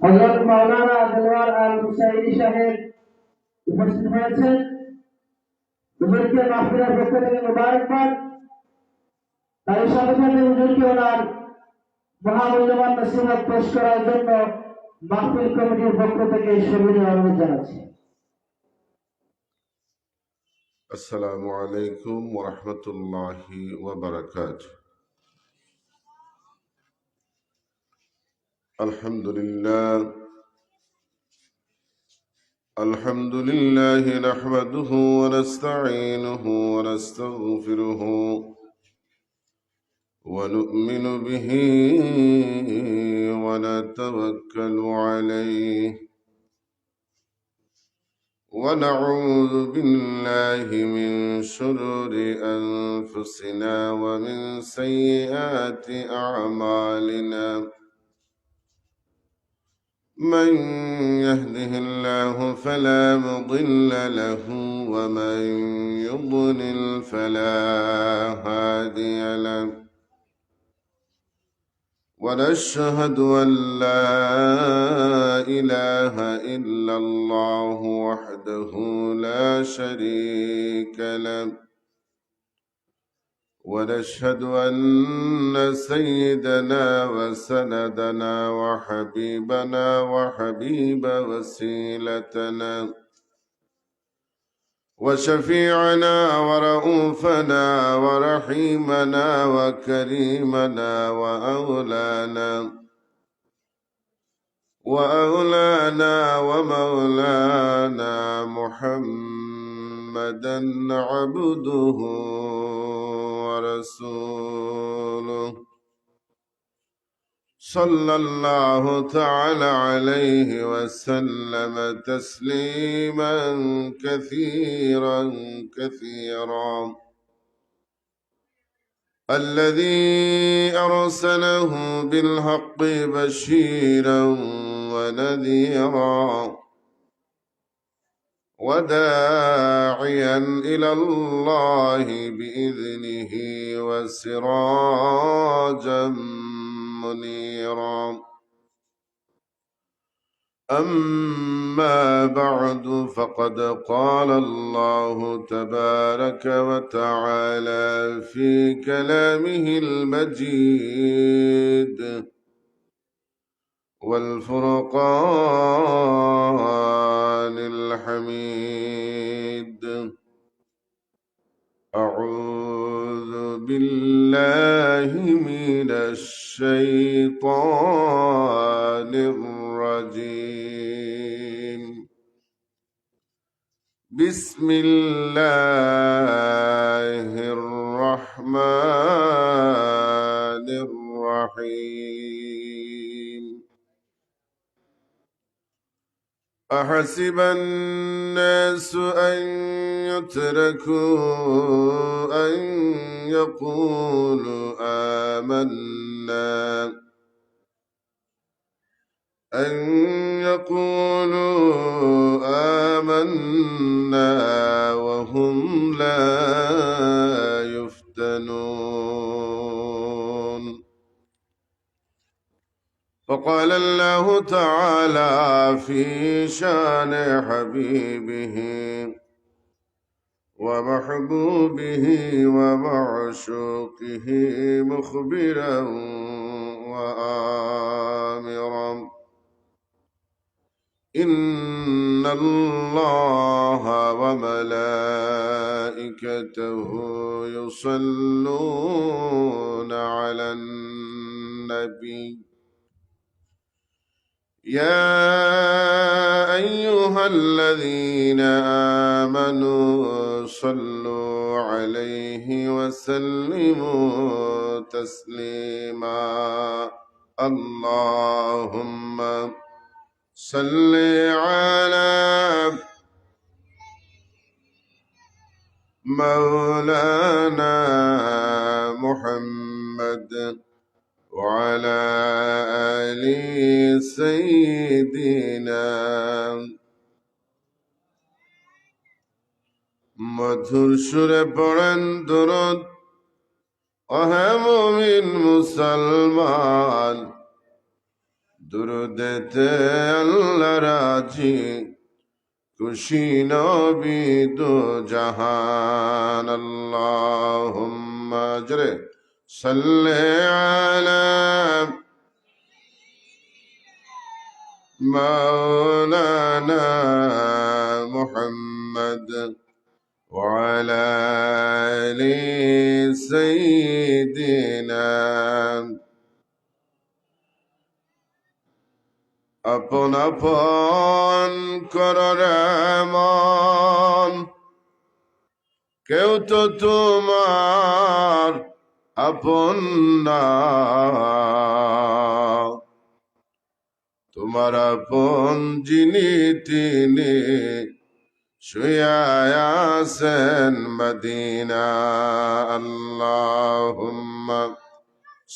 হযরত মাওলানা দেলোয়ার আল হুসাইনি সাহেব উপস্থিত হয়েছেন। হুজুরকে মাহফিলের পক্ষ থেকে মোবারকবাদ। তার সাথে সাথে হুজুরকে ওনার মহামূল্যবান নসিহত পেশ করার জন্য মাহফিল কমিটির পক্ষ থেকে সবিনয় অনুরোধ জানাচ্ছি। السلام عليكم ورحمة الله وبركاته. الحمد لله نحمده ونستعينه ونستغفره ونؤمن به ونتوكل عليه ونعوذ بالله من شرور أنفسنا ومن سيئات أعمالنا. من يهده الله فلا مضل له ومن يضلل فلا هادي له. ونشهد أن لا إله إلا الله وحده لا شريك له. ونشهد أن سيدنا وسندنا وحبيبنا وحبيب وسيلتنا وشفيعنا ورؤوفنا ورحيمنا وكريمنا وأولانا ومولانا محمدا عبده ورسوله صلى الله تعالى عليه وسلم تسليما كثيرا كثيرا. الذي أرسله بالحق بشيرا ونذيرا وداعيا إلى الله بإذنه وسراجا منيرا. أما بعد فقد قال الله تبارك وتعالى في كلامه المجيد والفرقان الحميد. أعوذ بالله من الشيطان الرجيم. بسم الله الرحمن الرحيم. أحسب الناس أن يتركوا أن يقولوا آمنا وهم لا يفتنون. فقال الله تعالى في شان حبيبه ومحبوبه ومعشوقه مخبرا وآمرا: إن الله وملائكته يصلون على النبي يا أيها الذين آمنوا صلوا عليه وسلموا تسليما. اللهم صل على مولانا محمد وعلى آل سيدنا মধুর সুরে পড়েন দরুদ ওহে মুমিন মুসলমান দুরুদেতে আল্লাহ রাজি, খুশি নবী দো জাহান। আল্লাহুম্মা জরে সাল্লি আলা মাওলানা মুহাম্মদ وعلى آل سيدنا। আপন আপন কররে মন, কেউ তো তোমার আপন না। তোমার আপন যিনি তিনি শুয়ে আছেন মদিনা। আল্লাহুম্মা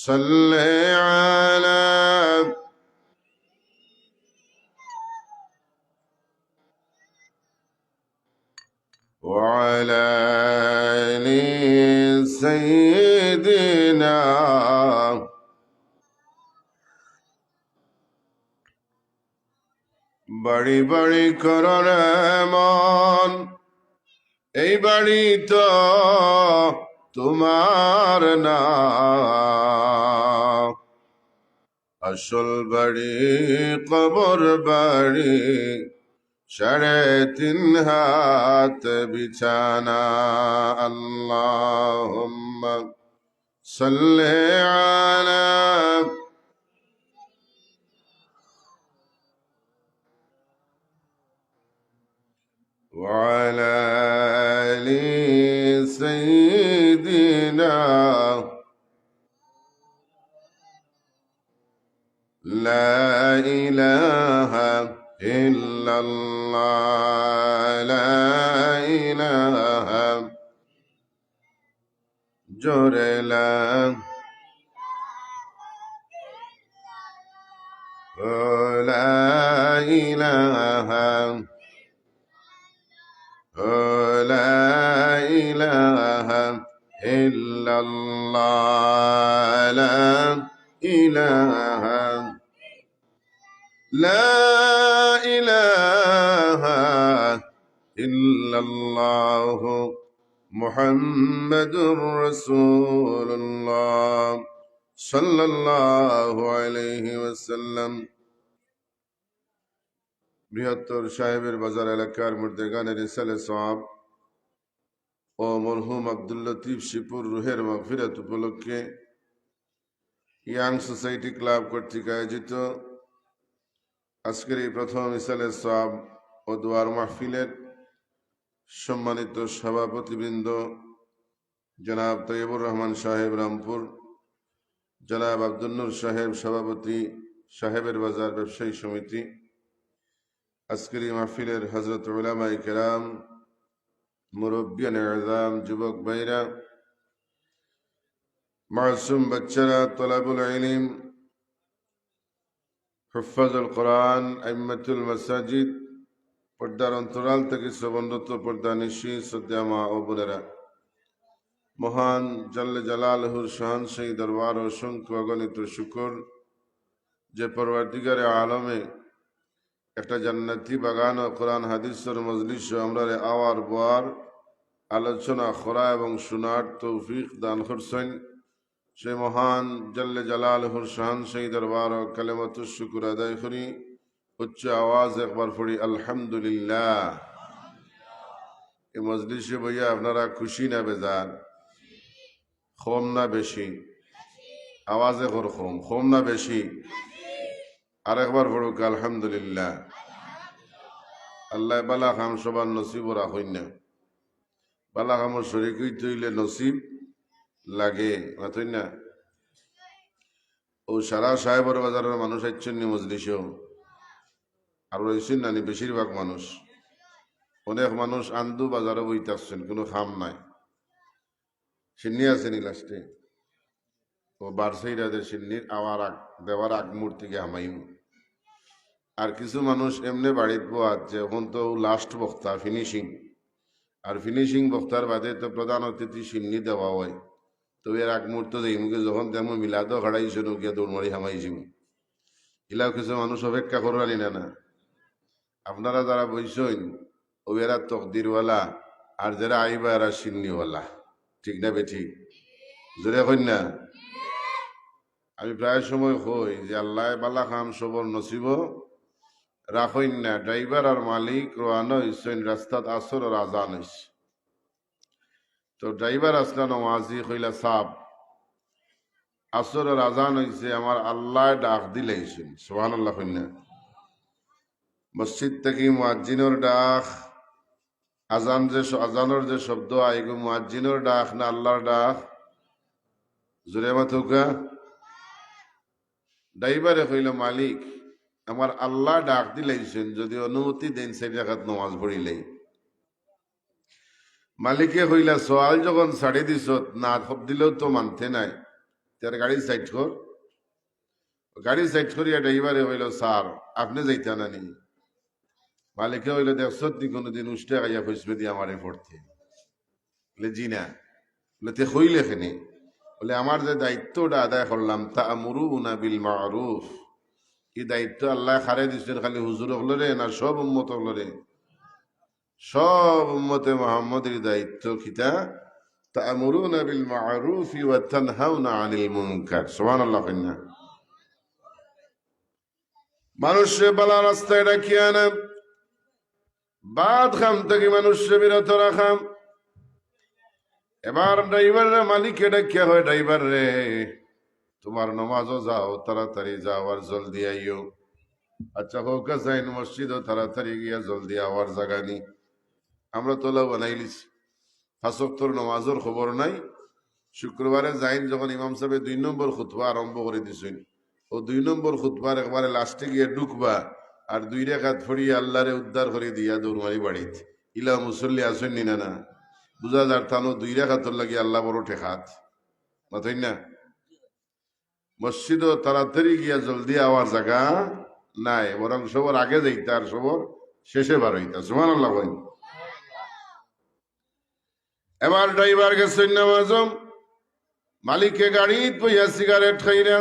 সাল্লি আলা وعلى آل سيدنا। বাড়ি বাড়ি কররে মন, এই বাড়ি তো তোমার না। আসল বাড়ি কবর বাড়ি, 3.5 হাত বিছানা। আল্লাহুম্মা সাল্লি আলা وعلى آل سيدنا। لا إله إلا الله، لا إله جرى لا لا إله لا إله إلا الله، لا إله لا إله إلا الله محمد رسول الله صلى الله عليه وسلم। বৃহত্তর সাহেবের বাজার এলাকার মুর্দেগানের ইসালে সওয়াব ও মরহুম আব্দুল লতিফ শিপুর রুহের মাগফিরাত উপলক্ষে ইয়াং সোসাইটি ক্লাব কর্তৃক আয়োজিত আজকের এই প্রথম ইসালে সওয়াব ও দোয়ার মাহফিলের সম্মানিত সভাপতিবৃন্দ জনাব তৈয়বুর রহমান সাহেব রামপুর, জনাব আব্দুল নূর সাহেব সভাপতি সাহেবের বাজার ব্যবসায়ী সমিতি, আজকের এই মাহফিলের হযরত উলামায়ে কেরাম, মুরব্বিয়ানে আযম, যুবক ভাইরা, মাসুম বাচ্চারা, তলাবুল ইলম, হুফাজুল কোরআন, আইম্মাতুল মাসাজিদ, পর্দার অন্তরাল থেকে শ্রবণরত পর্দানিশী শ্রদ্ধা মা ও বোনেরা, মহান জাল্লে জালালহুর শাহানশাহী দরবার অসংখ্য অগণিত শুকর যে পরওয়ারদিগারে আলমে একটা জান্নাতি বাগান ও কোরআন হাদিসের মজলিস আমরা আওয়ার বোয়ার আলোচনা খোরা এবং শোনার তৌফিক দান করছেন। সে মহান জাল্লে জালালহুর শাহানশাহী দরবার ও কালেমাতুশ শুকর আদায় করি। উচ্চ আওয়াজ একবার পড়ি আলহামদুলিল্লাহ। এই মজলিসে বইয়া আপনারা খুশি না বেজার? কম না বেশি? আওয়াজে কর কম, কম না বেশি? আর একবার পড়ুক আলহামদুলিল্লাহ। আল্লাহ বালা খাম সবার নসিব রাখুন না। বালা খামর শরীক হইলে নসিব লাগে মাথুই না। ও সারা সাহেবর বাজারের মানুষ আইছেন নি মজলিসেও? আর রয়েছেন নানি বেশিরভাগ মানুষ। অনেক মানুষ আন্দু বাজারে বইতে আসছেন, কোনো খাম নাই। সিন্নি আসেনি লাস্টে ও বারসাইরাদের সিন্নির আওয়ার আগ দেওয়ার আগ মূর্তিকে হামাইম। আর কিছু মানুষ এমনি বাড়িত পোয়াত যে এখন তো লাস্ট বক্তা ফিনিশিং, আর ফিনিশিং বক্তার বাদে তো প্রধান অতিথি সিন্নি দেওয়া হয়। তো এর আগ মুহূর্ত যাইমুকে যখন তেমন মিলাদও খাড়াইছিল গিয়া দৌড়মারি হামাইছিম। ইলাও কিছু মানুষ অপেক্ষা করানি না না আপনারা যারা বইছেন ও এরা তকদিরওয়ালা আর যারা আইবা এরা সিন্নিওয়ালা ঠিক না বেঠিক জোরে হইন না আমি প্রায় সময় কই যে আল্লাহ বালা খাম সবর নসিব রাখইন না ড্রাইভার আর মালিক রোয়ানো হইছেন রাস্তাত আসর আর আজান হইছে তো ড্রাইভার আসলা নমাজি কইলা সাপ আসর আর আজান হইছে আমার আল্লাহ ডাক দিলেইছেন সুবহানাল্লাহ কইন না মসজিদ থেকে মুয়াজ্জিনের ডাক আজানের যে শব্দ আইগো মুয়াজ্জিনের ডাক না আল্লাহর ডাক জোরে মাথুকা ড্রাইভারে কইল মালিক আমার আল্লাহ ডাক দিলাইছেন যদি অনুমতি দেন সেই জায়গাত নামাজ পড়িলেই মালিকে কইলা সোয়াল যখন ছাড়ি দিছ না খব দিলেও তো মানতে নাই তার গাড়ি সাইড কর গাড়ি সাইড করিয়া ড্রাইভারে কইল স্যার আপনি যাইতে না নি মালিকে হইল দেখছ তুই কোনোদিন উষ্টা গাইয়া খুঁজবে দিয়ে আমারে পড়তে বলে জি না বলে তে হইলে এখানে বলে আমার যে দায়িত্বটা আদায় করলাম তা আমরুনা বিল মারুফ এই দায়িত্ব আল্লাহ খারে দিচ্ছেন খালি হুজুর হলরে না সব উম্মত হলরে সব উম্মতে মুহাম্মদের দায়িত্ব কিতা তা আমরুনা বিল মারুফ ওয়া তানহাউনা আনিল মুনকার সুবহানাল্লাহ কইনা মানুষে বালা রাস্তায় রাখিয়া না বাদ খাম থেকে মানুষে বিরত রাখাম এবার ড্রাইভার মালিকে ডাকিয়া হয় ড্রাইভার রে তোমার নমাজও যাও তাড়াতাড়ি যাও আর জলদি আইও আচ্ছা হোক যাইন মসজিদও তাড়াতাড়ি গিয়া জলদি আওয়ার জায়গা নি আমরা তোলা বানাইলিস ফাঁসক্তর নমাজের খবর নাই শুক্রবারে যাইন যখন ইমাম সাহেব 2 নম্বর খুতবা আরম্ভ করে দিছেন ও 2 নম্বর খুতবার একবারে লাস্টে গিয়ে ঢুকবা আর 2 রাকাত পড়ি আল্লাহরে উদ্ধার করে দিয়া দৌড়মারি বাড়িত ইলা মুসল্লি আসেন নি না বুঝা যার থানো 2 রাকাতর লাগি আল্লাহ বড় ঠেকাত মাথাই না মসজিদও তাড়াতাড়ি গিয়া জলদি আওয়ার জায়গা নাই বরং সবর আগে যাইতা আর সবর শেষে বার হইতা সুবহানাল্লাহ কইন এবার ড্রাইভার গেছেন নামাজম মালিকে গাড়িত বইয়া সিগারেট খাইরা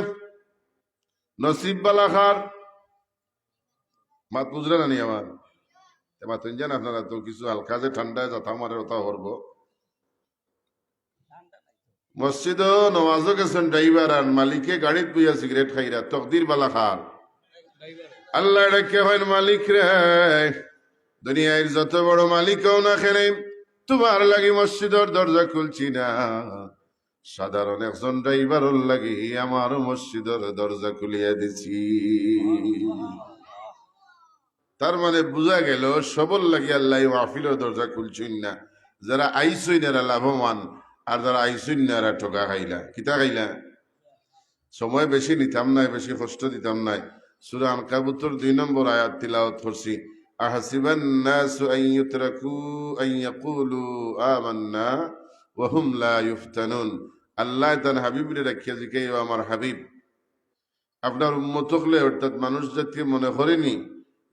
নসিব বালা খার মাত বুঝলেন না নি আমার এবার তুই জান আপনারা তো কিছু হালকা যে ঠান্ডায় যাতা মারে ওটা করবো মসজিদ নমাজও গেছেন ড্রাইভার আর মালিকে গাড়িত বইয়া সিগারেট খাইরা তকদির বালা খার আল্লাহ ডাকে হয় মালিক রে দুনিয়ার যত বড় মালিকও না খেলে তোমার লাগি মসজিদের দরজা খুলছি না সাধারণ একজন ড্রাইভার লাগি আমার মসজিদের দরজা খুলিয়া দিছি তার মানে বোঝা গেল সবল লাগি আল্লাহ মাহফিলের দরজা খুলছেন না যারা আইসইন এরা লাভবান আর যারা আইসইন না এরা ঠকা খাইলা কিতা খাইলা সময় বেশি নিতাম নাই বেশি কষ্ট দিতাম নাই সূরা আনকাবুতের 2 নম্বর আয়াত তিলাওয়াত করছি আহসিবান নাসু আন ইউতরাকু আন ইয়াকুলু আমান্না ওয়া হুম লা ইফতানুন আল্লাহ তার হাবিবরে রাখিয়া জিকে আমার হাবিব আপনার উম্মত হলে অর্থাৎ মানুষ জাতিকে মনে করেনি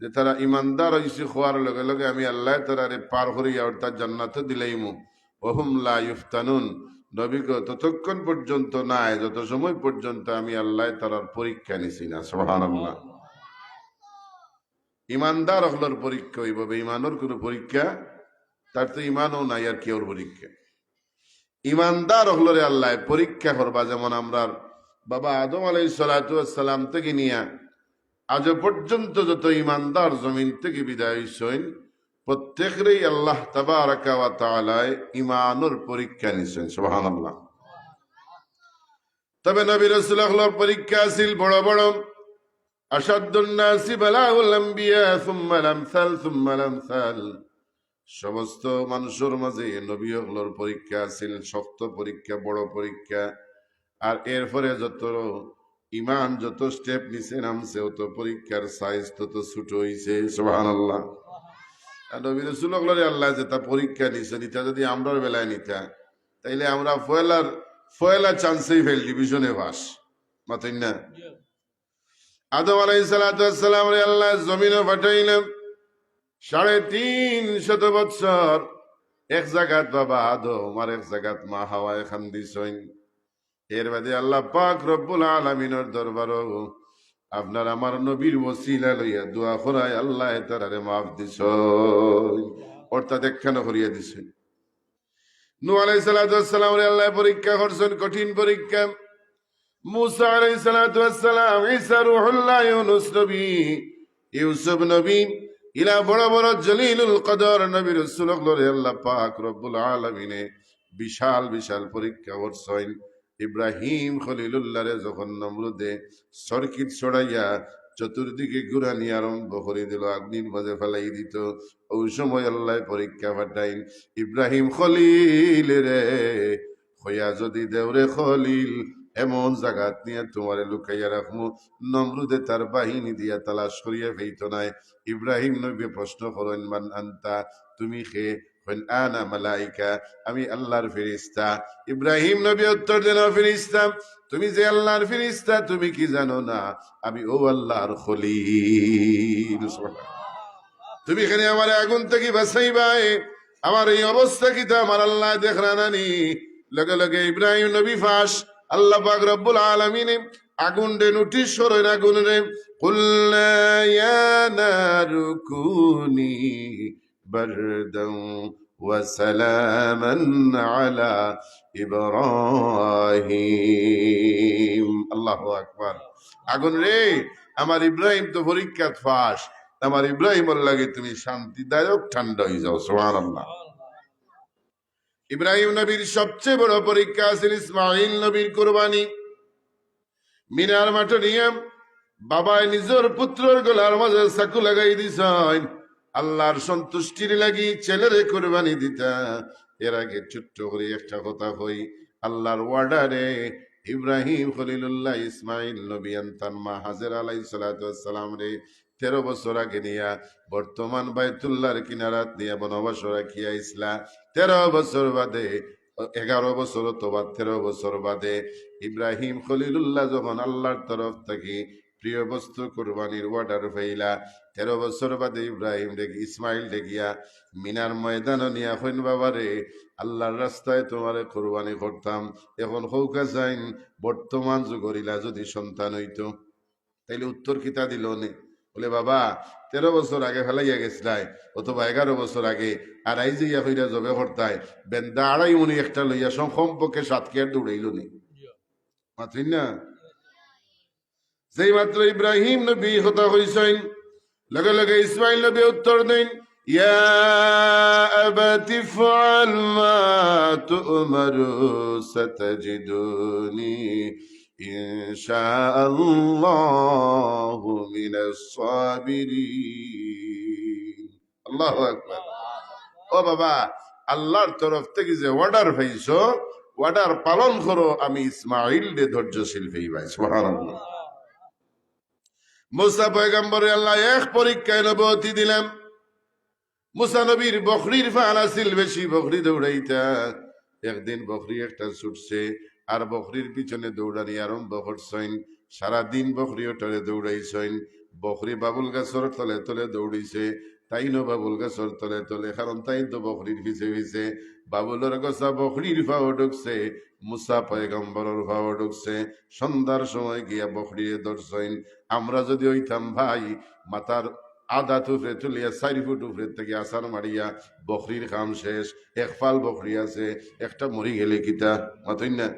যে তারা ইমানদার হইছে হওয়ার লগে লগে আমি আল্লাহ তারারে পার করিয়া অর্থাৎ জান্নাতে দিলাইমু ওয়া হুম লা ইফতানুন নবীকে ততক্ষণ পর্যন্ত নাই যত সময় পর্যন্ত আমি আল্লাহ তারার পরীক্ষা নিছি না সুবহানাল্লাহ ইমানদার হলোর পরীক্ষা হইব বেঈমানের কোনো পরীক্ষা তার তো ইমানও নাই আর কেউর পরীক্ষা ইমানদার হলরে আল্লাহ পরীক্ষা করবা যেমন আমরা বাবা আদম আলাইহিস সালাতু ওয়াস সালাম থেকে নিয়া আজ পর্যন্ত যত ইমানদার জমিন থেকে বিদায় হইছেন প্রত্যেকেরই আল্লাহ তাবারাকা ওয়া তাআলা ঈমানের পরীক্ষা নিছেন সুবহানাল্লাহ তবে নবী রাসূলুল্লাহর পরীক্ষা ছিল বড় বড় আশাদ্দুন নাসি বালাউল আম্বিয়া সুম্মা লামসাল সুম্মা লামসাল সমস্ত মানুষের মাঝে নবী হলোর পরীক্ষা ছিল শক্ত পরীক্ষা বড় পরীক্ষা আর এরপরে যত ইমান যত স্টেপ নিচে নামছে অত পরীক্ষার সাইজ তত ছোট হইছে সুবহানাল্লাহ আর নবী রাসূলুল্লাহ আল্লাহ যে তা পরীক্ষা নিছে নিতা যদি আমরার বেলায় নিতা তাইলে আমরা ফয়লা চান্সেই ফেল ডিভিশনে পাস মাথায় না আদম আলাইহিস সালাতু ওয়াস সালাম রে আল্লাহ জমিনে পাঠাইলেন 350 বছর এক জায়গাত বাবা আদম আর এক জায়গাত মা হাওয়ায় খান্দিছেন এর বাদে আল্লাহ পাক রব্বুল আলামিনের দরবারও আপনার আমার নবীর ওসিলা লইয়া দোয়া করায় আল্লাহ তারারে মাফ দিছ, অর্থাৎ একখানা করিয়া দিছে। নূহ আলাইহিস সালাতু ওয়াস সালাম রে আল্লাহ পরীক্ষা করছেন, কঠিন পরীক্ষা। মুসা আলাইহিস সালাতু ওয়াস সালাম, ঈসা রূহুল্লাহ, ইউনূস নবী, ইউসুফ নবী, ইলা বড় বড় জলিলুল কদর নবী রাসূলুল্লাহ রে আল্লাহ পাক রব্বুল আলামিনে বিশাল বিশাল পরীক্ষা করছেন। ইব্রাহিম খলিলুল্লাহ রে যখন নমরুদে সরকিট ছড়াইয়া চতুর্দিকে ঘুরানি আরম্ভ করে দিল, আগ্নির মাঝে ফেলাই দিত, ওই সময় আল্লাহ পরীক্ষা পাঠাইন, ইব্রাহিম খলিল রে হইয়া যদি দেওরে খলিল এমন জায়গাত নিয়ে তোমারে লুকাইয়া রাখমু, নমরুদে তার বাহিনী দিয়া তালাশ করিয়া ফেইত নাই। ইব্রাহিম নবী প্রশ্ন করেন, মান আনতা, তুমি খে? আনা মালাইকা, আমি আল্লাহর ফেরেশতা। ইব্রাহিম নবী উত্তর দিল, ফেরেশতা? তুমি যে আল্লাহর ফেরেশতা তুমি কি জানো না আমি ও আল্লাহর খলিল। তুমি এখানে আমার আগুন থেকে বাঁচাইবাই, আমার এই অবস্থা কি তা আমার আল্লাহ দেখরা নানি? লগে লগে ইব্রাহিম নবী ফাঁস, আল্লাহ পাক রব্বুল আলামিন আগুন রে নোটিশ করেন, আগুন রে কুল্লা ইয়া নারু কুনি বারদান ওয়া সালামান আলা ইব্রাহিম। আল্লাহু আকবার। আগুন রে, আমার ইব্রাহিম তো পরীক্ষাত ফাঁস, আমার ইব্রাহিমের লাগে তুমি শান্তিদায়ক ঠান্ডা হয়ে যাও। সুবহানাল্লাহ। ইব্রাহিম নবীর সবচেয়ে বড় পরীক্ষা আছিল ইসমাইল নবীর কুরবানি। মিনার মাঠে নিয়ে বাবায় নিজের পুত্রের গলার মাঝে চাকু লাগাই দিছেন, আল্লাহর সন্তুষ্টির লাগি ছেলেরে কুরবানি দিতা। এর আগে ছোট্ট করে একটা কথা কই, আল্লাহর ওয়ার্ডারে ইব্রাহিম খলিলুল্লাহ ইসমাইল নবী তার মা হাজেরা আলাইহিস সালাতু ওয়াস সালাম রে 13 বছর আগে নিয়া বর্তমান বাইতুল্লাহর কিনারাত নিয়া বনবাস রাখিয়া ইসলা। 13 বছর বাদে, 11 বছর অথবা 13 বছর বাদে ইব্রাহিম খলিলুল্লাহ যখন আল্লাহর তরফ থেকে প্রিয় বস্তু কুরবানির অর্ডার পাইলা, 13 বছর বাদে ইব্রাহিম ইসমাইল দেখিয়া মিনার ময়দান নিয়া হইন, বাবারে আল্লাহর রাস্তায় তোমারে কুরবানি করতাম, এখন হৌকা যাইন বর্তমান যুগরিলা যদি সন্তান হইতো। তাইলে উত্তর কিতা দিল নে? বলে বাবা 13 বছর আগে ফেলাইয়া গেছিলাই, অথবা 11 বছর আগে, আর আই যে ইয়া হইরা জবে করতাই বেন্দা আড়াই মনি একটা লইয়া সম্পর্কে 7 কেয়ার দৌড়াইল নি মাত্রই না। যেই মাত্র ইব্রাহিম নবী হতা হইছেন, লগে লগে ইসমাইল নবী উত্তর দেন, ইয়া আবাতি ফাল মা তু'মারু সাতাজিদুনি ইনশাআল্লাহু মিনাস সাবিরিন। আল্লাহু আকবার। ও বাবা, আল্লাহর তরফ থেকে যে অর্ডার পাইছো, অর্ডার পালন করো, আমি ইসমাইল রে ধৈর্যশীল হইবাই। সুবহানাল্লাহ। মুসা পয়গম্বর আল্লাহ এক পরীক্ষায় নবুয়তি দিলাম। মুসা নবীর বকরির ফাল আছিল বেশি, বকরি দৌড়াইতা। একদিন বকরি একটা ছুটছে, আর বকরির পিছনে দৌড়ানি আরম্ভ করছেন। সারাদিন বকরি ওটারে দৌড়াইছেন। বকরি বাবুল গাছর তলে তলে দৌড়িছে, তাই নো বাবুল গাছর তলে তলে, কারণ তাই তো বকরির পিছে পিছে। বাবুলের গছা বকরির ফাও ঢুকছে, মুসা পয়গম্বরের ফাও ঢুকছে। সন্ধ্যার সময় গিয়া বকরিরে ধরছেন। আমরা যদি হইতাম ভাই, মাথার আধা তুফরে তুলিয়া 4 ফুট উপরে থেকে আসার মারিয়া বকরির কাম শেষ। এক ফাল বকরি আছে, একটা মরি গেলে কিতা মাতই না।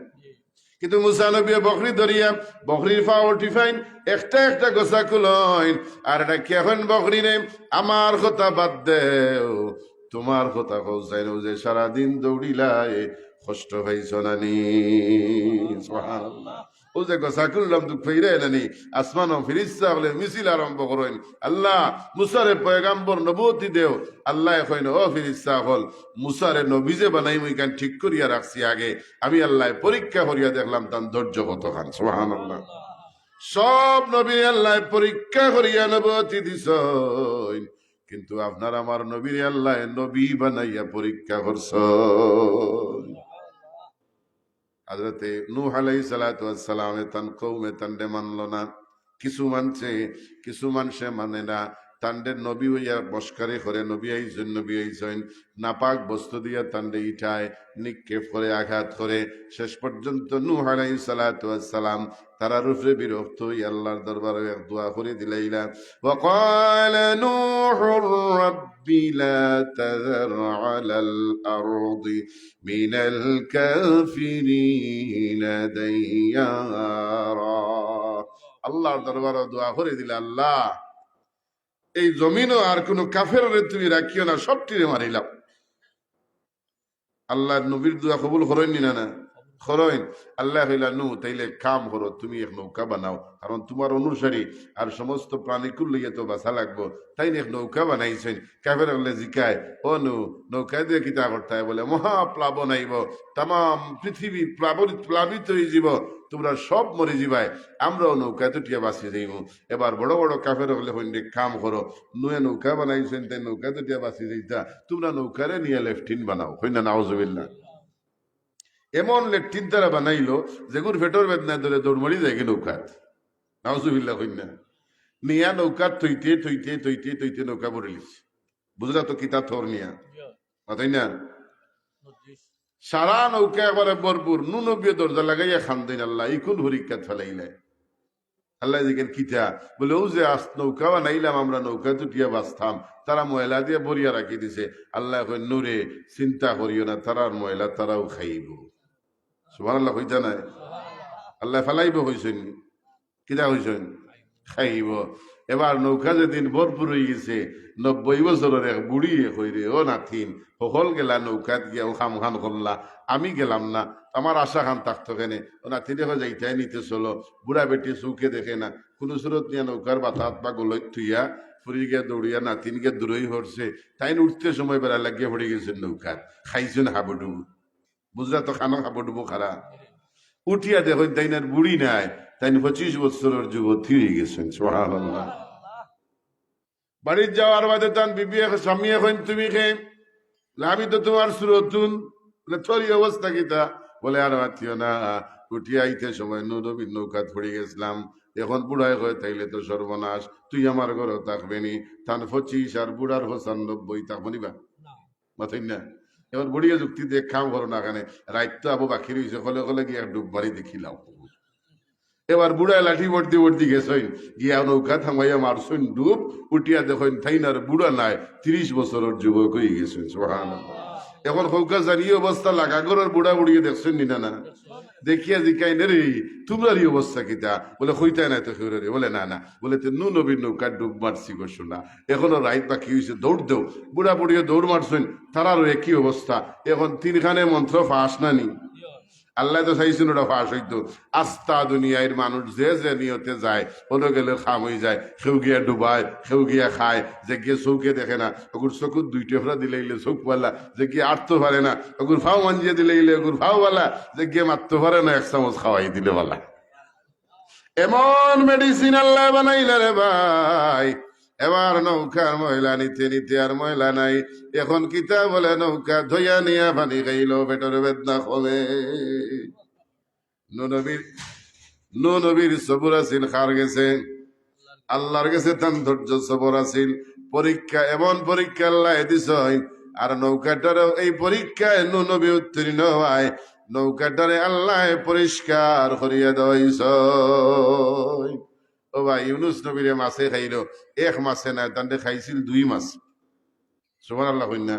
কিন্তু মুসা নবী বকরি ধরিয়া বকরির ফাও টিফাইন, একটা একটা গোসা কুলইন, আর এটা কেখন বকরি নেই, আমার কথা বাদ দেও, তোমার কথা কৌসাইন, যে সারাদিন দৌড়িলাই কষ্ট পাইছ নানি। সুবহানাল্লাহ। ও যে গোসা করলাম দুঃখ ফেরে নানি, আসমান ও ফিরিস্তা বলে মিছিল আরম্ভ করেন, আল্লাহ মুসারে পয়গাম্বর নবুয়তি দেও। আল্লাহ কইন, ও ফিরিস্তা হল মুসারে নবী যে বানাই মুই কান ঠিক করিয়া রাখছি, আগে আমি আল্লাহ পরীক্ষা করিয়া দেখলাম তার ধৈর্য কত খান। সুবহানাল্লাহ। সব নবী আল্লাহ পরীক্ষা করিয়া নবুয়তি দিছেন, কিন্তু আপনার আমার নবীর আল্লাহ নবী বানাইয়া পরীক্ষা করছ। হযরতে নূহ আলাইহিস সালাতু ওয়াস সালাম তান কওমে তানরে মানলো না। কিছু মানছে, কিছু মানুষে মানে না। তান্ডে নবী হইয়া বস্কারে করে নবী আইছেন নাপাক বস্তু দিয়া তান্ডে ইঠায় নিক্ষেপ করে আঘাত করে শেষ পর্যন্ত নূহ আলাইহিস সালাতু ওয়াস সালাম তারার উপরে বিরক্ত হই আল্লাহর দরবারে এক দোয়া করে দিলাইলা ওয়া ক্বালা নূহুর রাব্বি লা তাযার আলাল আরদি মিনাল কাফিরিনা দাইয়ারা আল্লাহর দরবারে দোয়া করে দিলা আল্লাহ এই জমিনও আর কোন কাফের তুমি রাখিও না সবটিরে মারিলাম আল্লাহ নবীর দোয়া কবুল করেননি না না করেন আল্লাহ কইলা নু তাইলে কাম করো তুমি এক নৌকা বানাও কারণ তোমার অনুসারী আর সমস্ত প্রাণীকুল লইয়া তো বাঁচা লাগবো তাই এক নৌকা বানাইছেন কাফের বলে জিকায় ও নু নৌকায় দিয়ে কিতা করতে হয় বলে মহাপ্লাবন আইব তাম পৃথিবী প্লাবিত হয়ে যাব তোমরা সব মরে যাবাই আমরাও নৌকায় তুটিয়া বাঁচি যাইব এবার বড় বড় কাফের হলে হইন্ডে কাম করো নুয়ে নৌকা বানাইছেন তাই নৌকা তুটিয়া বাঁচি যাইতা তোমরা নৌকারে নিয়ে লেফটিন বানাও হইনা নাউজুবিল্লাহ এমন লেফটিন তারা বানাইলো যেগুর ফেটর বেদনায় ধরে দৌড়মড়ি যায় নৌকাত নাউজুবিল্লাহ হইনা নিয়া নৌকাত থইতে থইতে থইতে থইতে নৌকা ভরে লিছে বুঝলা তো কিতা থর নিয়া তাই না সারা নৌকা একবারে ভরপুর নুনবিয়ে দরজা লাগাইয়া খান দিন আল্লাহ ইকুন হরিকাত ফেলাইলে আল্লাহ দেখেন কিতা বলে ও যে নৌকা বানাইলাম আমরা নৌকা তুটিয়া বাঁচতাম তারা ময়লা দিয়ে ভরিয়া রাখি দিছে আল্লাহ কই নূরে চিন্তা করিও না তারার ময়লা তারাও খাইব সুবহানাল্লাহ কইতা নাই আল্লাহ ফেলাইব হইছেন কিতা হইছেন খাইব এবার নৌকা যেদিন ভরপুর হয়ে গেছে 90 বছরের এক বুড়ি কইরে ও নাথিন সকল গেলা নৌকাত গিয়া ও খাম খান করলা আমি গেলাম না আমার আশা খান থাকতো কেনে ও নাথিন দেখো যাইতাই নিতে চলো বুড়া বেটি চৌকে দেখে না কোনো সুরত নিয়ে নৌকার বাতাত বা গলই থুইয়া ফুরি গিয়া দৌড়িয়া নাতিনকে দূরই হরছে তাই উঠতে সময় বেড়া লাগিয়ে পড়ে গেছেন নৌকাত খাইছেন হাবুডুবু বুঝলা তো খানো হাবুডুবু খারা উঠিয়া দেখো তাইনার বুড়ি নাই তাই 25 বছরের যুবতী হয়ে গেছেন সুবহানাল্লাহ বাড়ির যাওয়ার বাদে তান বিবি স্বামী এখন তুমি খেয়ে আমি তো তোমার সুরতুন তোর অবস্থা কিতা বলে আর মাতিও না উঠিয়া আইতে সময় নবীর নৌকাত পড়ে গেছিলাম এখন বুড়ায় হয়ে তাইলে তো সর্বনাশ তুই আমার ঘরে থাকবে নি তান 25 আর বুড়ার 95 থাকবো নিবা মাথাই না এবার বুড়িয়া যুক্তি দেখ খাম করো না এখানে রাইত তো আবু বাকি রয়েছে কলে কলে গিয়ে ডুব বাড়ি দেখিলাম এবার বুড়ায় লাঠি ভর্তি ভর্তি গেছেন গিয়া নৌকা থামাইয়া মারছেন ডুব উঠিয়া দেখেন থাইনার বুড়া নাই 30 বছরের যুবক হয়ে গেছেন সুবহানাল্লাহ এখন হৌকা জানিয়ে অবস্থা লাগা ঘরের বুড়া বুড়িয়ে দেখছেন নি না দেখিয়া জিকাই নে রে তোমরার এই অবস্থা কিতা বলে হইতাই নাই তো রে বলে না না বলে তো নবীর নৌকা ডুব মারছি গো শোনা এখনো রাইত বাকি হয়েছে দৌড় দেও বুড়া বুড়িয়ে দৌড় মারছেন তারারও একই অবস্থা এখন 3খানে মন্ত্র ফাঁস না নি আল্লাহ তো চাইছেন ওটা ফাঁস হইতো আস্তা দুনিয়ার মানুষ যে যে নিয়তে যায় হলো গেলে খাম হয়ে যায় কেউ গিয়া ডুবায় কেউ গিয়া খায় যে গিয়ে চৌকে দেখে না ওগুর চকুর 2 টেফরা দিলে গেলে চোখ পাল্লা যে গিয়ে আটতে পারে না ওগুর ফাও মাঞ্জিয়ে দিলে গেলে ওগুর ফাও বালা যে গিয়ে মারতে পারে না 1 চামচ খাওয়াই দিলে বালা এমন মেডিসিন আল্লাহ বানাইলে রে ভাই এবার নৌকার ময়লা নিতে নিতে আর ময়লা নাই এখন কিতা বলে নৌকা ধইয়া নিয়া পানি খাইল পেটের বেদনা কমে নবীর সবর আছিল খার গেছে আল্লাহর গেছে তান ধৈর্য সবর আছিল পরীক্ষা এমন পরীক্ষা আল্লাহ দিছ আর নৌকাটারও এই পরীক্ষায় নবী উত্তীর্ণ হয় নৌকাটারে আল্লাহ পরিষ্কার করিয়া দেওয়াইছ ও ভাই ইউনুস নবীরে মাছে খাইল 1 মাসে না তান্ডে খাইছিল 2 মাস সুবহানাল্লাহ কইনা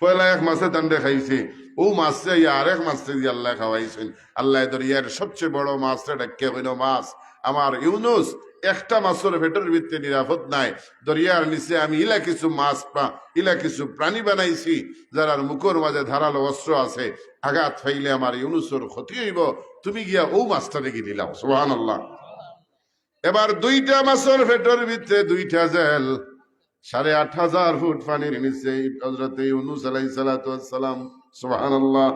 পয়লা 1 মাসে তান্ডে খাইছে ও মাসে আর 1 মাসে দিয়ে আল্লাহ খাওয়াইছেন আল্লাহ দরিয়ার সবচেয়ে বড় মাছটা ডাকে কইনো মাছ আমার ইউনুস একটা মাছের ভেতর ভিতরে নিরাপদ নাই দরিয়ার নিচে আমি ইলা কিছু মাছ ইলা কিছু প্রাণী বানাইছি যার মুখের মাঝে ধারালো অস্ত্র আছে আঘাত ফাইলে আমার ইউনুসের ক্ষতি হইব তুমি গিয়া ও মাছটা রেখে নিলাম সুবহানাল্লাহ এবার 2টা মাছের ভেতর ভিতরে 2টা জেল 8500 ফুট পানির নিচে হযরত ইউনুস আলাইহিস সালাতু ওয়াস সালাম সুবহানাল্লাহ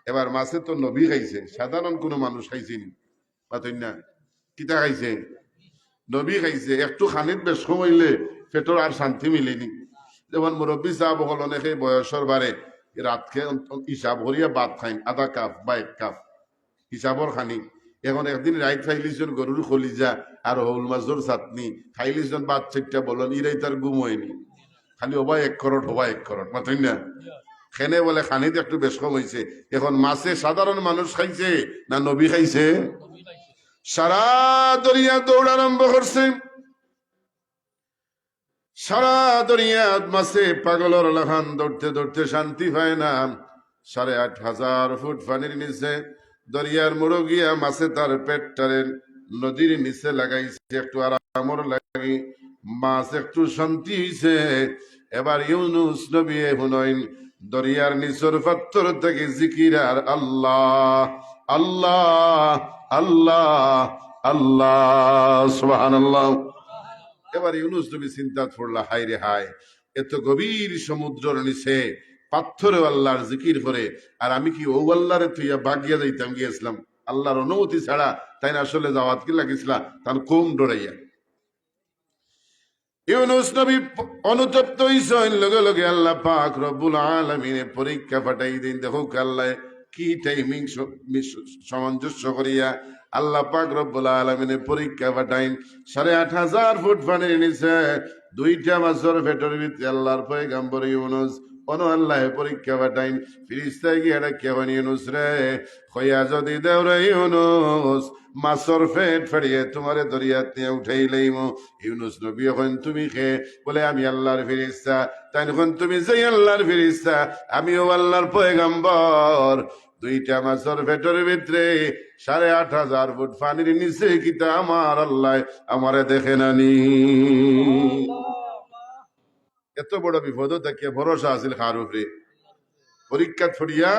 এবার মাছে তো নবী খাইছে সাধারণ কোনো মানুষ খাইছেনি পাতই না কিতা খাইছে নবী খাইছে একটু খানিত বেশ হইলে পেটর আর শান্তি মিলেনি যেমন মুরব্বী সাহেব হল অনেকে বয়সের বারে রাতকে হিসাব করিয়া ভাত খাইন আধা কাপ বা 1 কাপ হিসাবর খানি এখন একদিন রাইত খাইলিছন গরুর খলিজা আর হৌল মাছর চাটনি খাইলিছন বাদ চারটা বলন ইরাই তার গুম হয়নি খালি হবা 1 করোড় হবা 1 করোড় মাথুই না খেনে বলে খানিতে একটু বেশ কম হয়েছে এখন মাছে সাধারণ মানুষ খাইছে না নবী খাইছে সারা দরিয়া দৌড় আরম্ভ করছে সারা দরিয়া মাছে পাগলর লাখান দৌড়তে দৌড়তে শান্তি পায় না 8,500 ফুট পানির নিচে দরিয়ার মোড়ো গিয়া মাছে তার পেটটারে নদীর নিচে লাগাইছে একটু আরামর লাগি মাছ একটু শান্তি হইছে এবার ইউনুস নবী হুনাইন দরিয়ার নিচর পাত্তর থেকে জিকির আর আল্লাহ আল্লাহ আল্লাহ আল্লাহ সুবহানাল্লাহ। এবার ইউনুস নবী চিন্তা করলা হায় রে হায় এত গভীর সমুদ্রের নিচে পাথরে আল্লাহর জিকির করে আর আমি কি ও আল্লাহরে তুইয়া বাগিয়া যাইতাম গিয়েছিলাম আল্লাহর অনুমতি ছাড়া তাই না আসলে যাওয়াত কি লাগিয়েছিল তার কম ডরাইয়া ইউনুস নবী অনুতপ্ত হইছেন লগে লগে আল্লাহ পাক রব্বুল আলামিনের পরীক্ষা পাঠাই দিন দেখো আল্লাহ কি টাইমিং সামঞ্জস্য করিয়া আল্লাহ পাক রব্বুল আলামিনের পরীক্ষা পাঠাইন 8,500 ফুট পানির নিচে 2টা মাছের পেটের ভিতরে আল্লাহর পয়গম্বর ইউনুস অন আল্লাহ পরীক্ষা পাঠাইন ফিরিস্তায় গিয়ে ডাকিয়া বলেন ইউনুস রে কইয়া যদি দেও রে ইউনুস মাছর পেট ফেড়িয়ে তোমারে দরিয়াত নিয়ে উঠাই লইম ইউনুস নবী এখন তুমি খে বলে আমি আল্লাহর ফিরিস্তা তাই এখন তুমি যে আল্লাহর ফিরিস্তা আমিও আল্লাহর পয়গম্বর 2টা মাছের পেটের ভিতরে 8,500 ফুট পানির নিচে কিতা আমার আল্লাহ আমারে দেখে নানি এত বড় বিপদ তাকে ভরসা আছিল কার উপরে পরীক্ষা ছড়িয়া